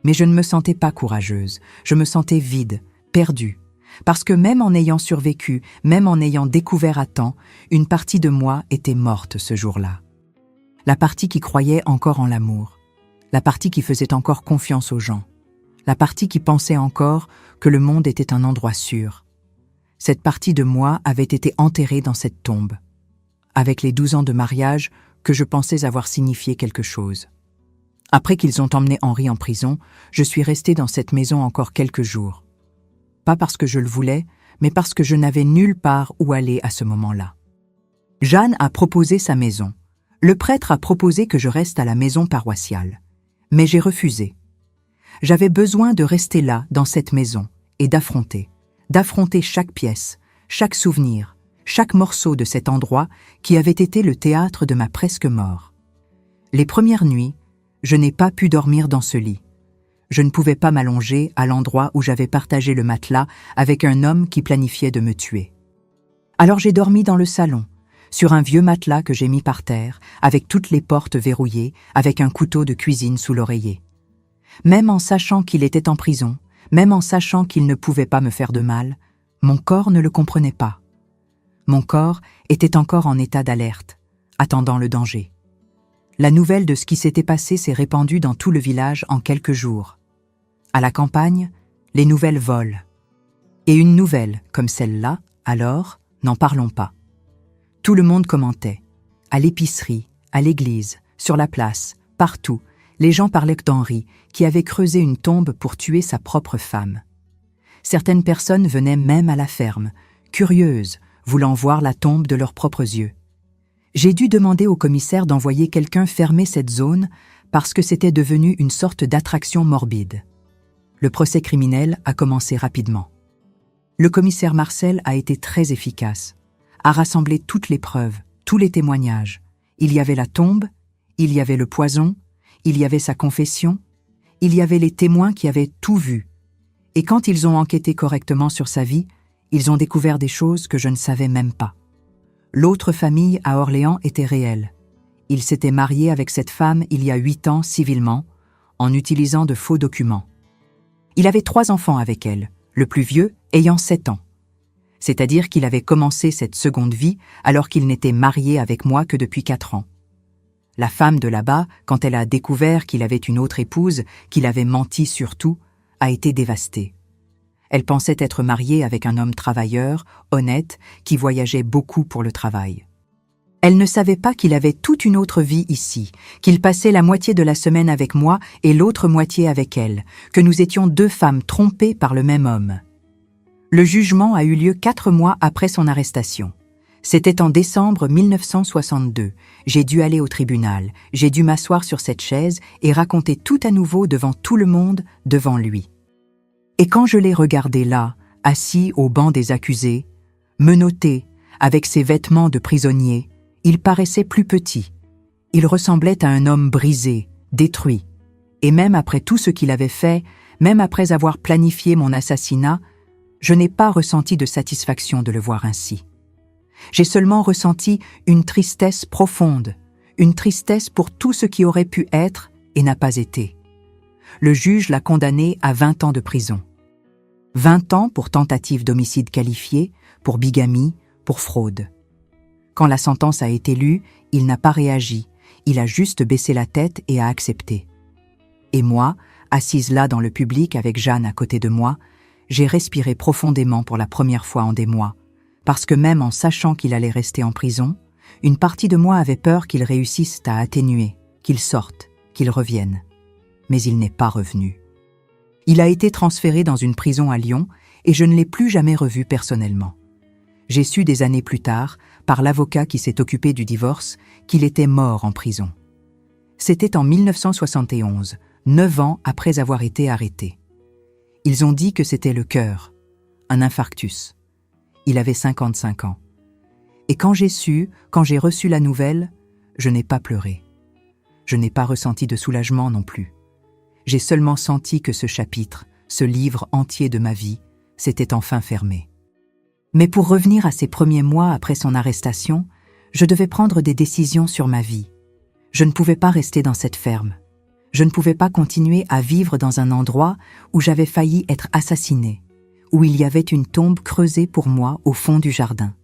Mais je ne me sentais pas courageuse, je me sentais vide, perdue, parce que même en ayant survécu, même en ayant découvert à temps, une partie de moi était morte ce jour-là. la partie qui croyait encore en l'amour, la partie qui faisait encore confiance aux gens, la partie qui pensait encore que le monde était un endroit sûr. Cette partie de moi avait été enterrée dans cette tombe, avec les 12 ans de mariage que je pensais avoir signifié quelque chose. Après qu'ils ont emmené Henri en prison, je suis restée dans cette maison encore quelques jours. Pas parce que je le voulais, mais parce que je n'avais nulle part où aller à ce moment-là. Jeanne a proposé sa maison. Le prêtre a proposé que je reste à la maison paroissiale. Mais j'ai refusé. J'avais besoin de rester là, dans cette maison, et d'affronter chaque pièce, chaque souvenir, chaque morceau de cet endroit qui avait été le théâtre de ma presque mort. Les premières nuits, je n'ai pas pu dormir dans ce lit. Je ne pouvais pas m'allonger à l'endroit où j'avais partagé le matelas avec un homme qui planifiait de me tuer. Alors j'ai dormi dans le salon, sur un vieux matelas que j'ai mis par terre, avec toutes les portes verrouillées, avec un couteau de cuisine sous l'oreiller. Même en sachant qu'il était en prison, même en sachant qu'il ne pouvait pas me faire de mal, mon corps ne le comprenait pas. Mon corps était encore en état d'alerte, attendant le danger. La nouvelle de ce qui s'était passé s'est répandue dans tout le village en quelques jours. À la campagne, les nouvelles volent. Et une nouvelle, comme celle-là, alors, n'en parlons pas. Tout le monde commentait. À l'épicerie, à l'église, sur la place, partout, les gens parlaient d'Henri, qui avait creusé une tombe pour tuer sa propre femme. Certaines personnes venaient même à la ferme, curieuses, voulant voir la tombe de leurs propres yeux. J'ai dû demander au commissaire d'envoyer quelqu'un fermer cette zone parce que c'était devenu une sorte d'attraction morbide. Le procès criminel a commencé rapidement. Le commissaire Marcel a été très efficace, a rassemblé toutes les preuves, tous les témoignages. Il y avait la tombe, il y avait le poison, il y avait sa confession, il y avait les témoins qui avaient tout vu. Et quand ils ont enquêté correctement sur sa vie, ils ont découvert des choses que je ne savais même pas. L'autre famille à Orléans était réelle. Il s'était marié avec cette femme il y a 8 ans civilement, en utilisant de faux documents. Il avait 3 enfants avec elle, le plus vieux ayant 7 ans. C'est-à-dire qu'il avait commencé cette seconde vie alors qu'il n'était marié avec moi que depuis 4 ans. La femme de là-bas, quand elle a découvert qu'il avait une autre épouse, qu'il avait menti sur tout, a été dévastée. Elle pensait être mariée avec un homme travailleur, honnête, qui voyageait beaucoup pour le travail. Elle ne savait pas qu'il avait toute une autre vie ici, qu'il passait la moitié de la semaine avec moi et l'autre moitié avec elle, que nous étions 2 femmes trompées par le même homme. Le jugement a eu lieu 4 mois après son arrestation. C'était en décembre 1962. J'ai dû aller au tribunal, j'ai dû m'asseoir sur cette chaise et raconter tout à nouveau devant tout le monde, devant lui. Et quand je l'ai regardé là, assis au banc des accusés, menotté, avec ses vêtements de prisonnier, il paraissait plus petit. Il ressemblait à un homme brisé, détruit. Et même après tout ce qu'il avait fait, même après avoir planifié mon assassinat, je n'ai pas ressenti de satisfaction de le voir ainsi. J'ai seulement ressenti une tristesse profonde, une tristesse pour tout ce qui aurait pu être et n'a pas été. Le juge l'a condamné à 20 ans de prison. 20 ans pour tentative d'homicide qualifié, pour bigamie, pour fraude. Quand la sentence a été lue, il n'a pas réagi, il a juste baissé la tête et a accepté. Et moi, assise là dans le public avec Jeanne à côté de moi, j'ai respiré profondément pour la première fois en des mois, parce que même en sachant qu'il allait rester en prison, une partie de moi avait peur qu'il réussisse à atténuer, qu'il sorte, qu'il revienne. Mais il n'est pas revenu. Il a été transféré dans une prison à Lyon et je ne l'ai plus jamais revu personnellement. J'ai su des années plus tard, par l'avocat qui s'est occupé du divorce, qu'il était mort en prison. C'était en 1971, 9 ans après avoir été arrêté. Ils ont dit que c'était le cœur, un infarctus. Il avait 55 ans. Et quand j'ai reçu la nouvelle, je n'ai pas pleuré. Je n'ai pas ressenti de soulagement non plus. J'ai seulement senti que ce chapitre, ce livre entier de ma vie, s'était enfin fermé. Mais pour revenir à ces premiers mois après son arrestation, je devais prendre des décisions sur ma vie. Je ne pouvais pas rester dans cette ferme. Je ne pouvais pas continuer à vivre dans un endroit où j'avais failli être assassinée, où il y avait une tombe creusée pour moi au fond du jardin.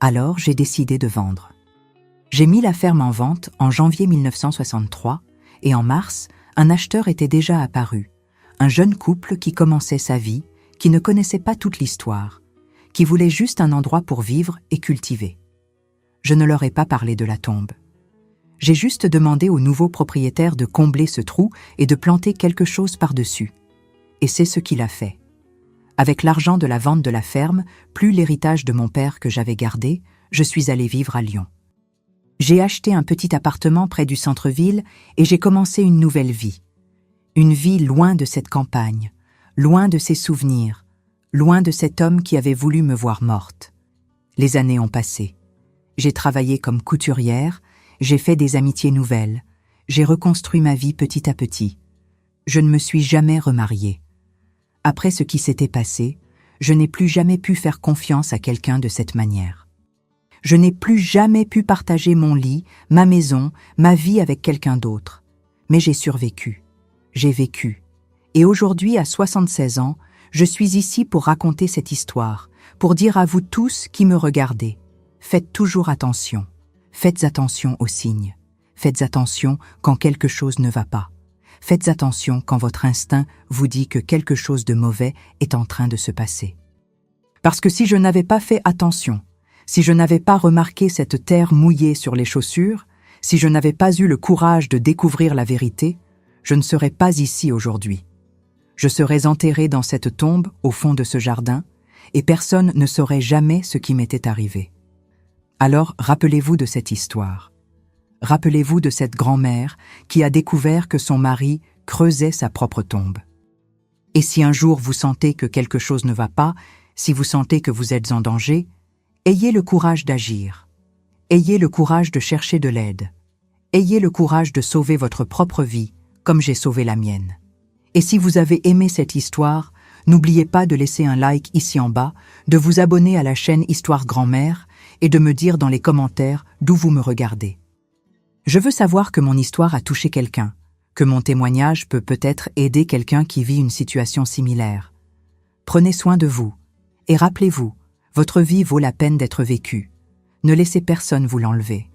Alors j'ai décidé de vendre. J'ai mis la ferme en vente en janvier 1963 et en mars, un acheteur était déjà apparu, un jeune couple qui commençait sa vie, qui ne connaissait pas toute l'histoire, qui voulait juste un endroit pour vivre et cultiver. Je ne leur ai pas parlé de la tombe. J'ai juste demandé au nouveau propriétaire de combler ce trou et de planter quelque chose par-dessus. Et c'est ce qu'il a fait. Avec l'argent de la vente de la ferme, plus l'héritage de mon père que j'avais gardé, je suis allé vivre à Lyon. J'ai acheté un petit appartement près du centre-ville et j'ai commencé une nouvelle vie. Une vie loin de cette campagne, loin de ses souvenirs, loin de cet homme qui avait voulu me voir morte. Les années ont passé. J'ai travaillé comme couturière, j'ai fait des amitiés nouvelles, j'ai reconstruit ma vie petit à petit. Je ne me suis jamais remariée. Après ce qui s'était passé, je n'ai plus jamais pu faire confiance à quelqu'un de cette manière. Je n'ai plus jamais pu partager mon lit, ma maison, ma vie avec quelqu'un d'autre. Mais j'ai survécu. J'ai vécu. Et aujourd'hui, à 76 ans, je suis ici pour raconter cette histoire, pour dire à vous tous qui me regardez, faites toujours attention. Faites attention aux signes. Faites attention quand quelque chose ne va pas. Faites attention quand votre instinct vous dit que quelque chose de mauvais est en train de se passer. Parce que si je n'avais pas fait attention, si je n'avais pas remarqué cette terre mouillée sur les chaussures, si je n'avais pas eu le courage de découvrir la vérité, je ne serais pas ici aujourd'hui. Je serais enterré dans cette tombe au fond de ce jardin, et personne ne saurait jamais ce qui m'était arrivé. Alors rappelez-vous de cette histoire. Rappelez-vous de cette grand-mère qui a découvert que son mari creusait sa propre tombe. Et si un jour vous sentez que quelque chose ne va pas, si vous sentez que vous êtes en danger, ayez le courage d'agir. Ayez le courage de chercher de l'aide. Ayez le courage de sauver votre propre vie, comme j'ai sauvé la mienne. Et si vous avez aimé cette histoire, n'oubliez pas de laisser un like ici en bas, de vous abonner à la chaîne Histoire Grand-mère et de me dire dans les commentaires d'où vous me regardez. Je veux savoir que mon histoire a touché quelqu'un, que mon témoignage peut peut-être aider quelqu'un qui vit une situation similaire. Prenez soin de vous, et rappelez-vous, votre vie vaut la peine d'être vécue. Ne laissez personne vous l'enlever.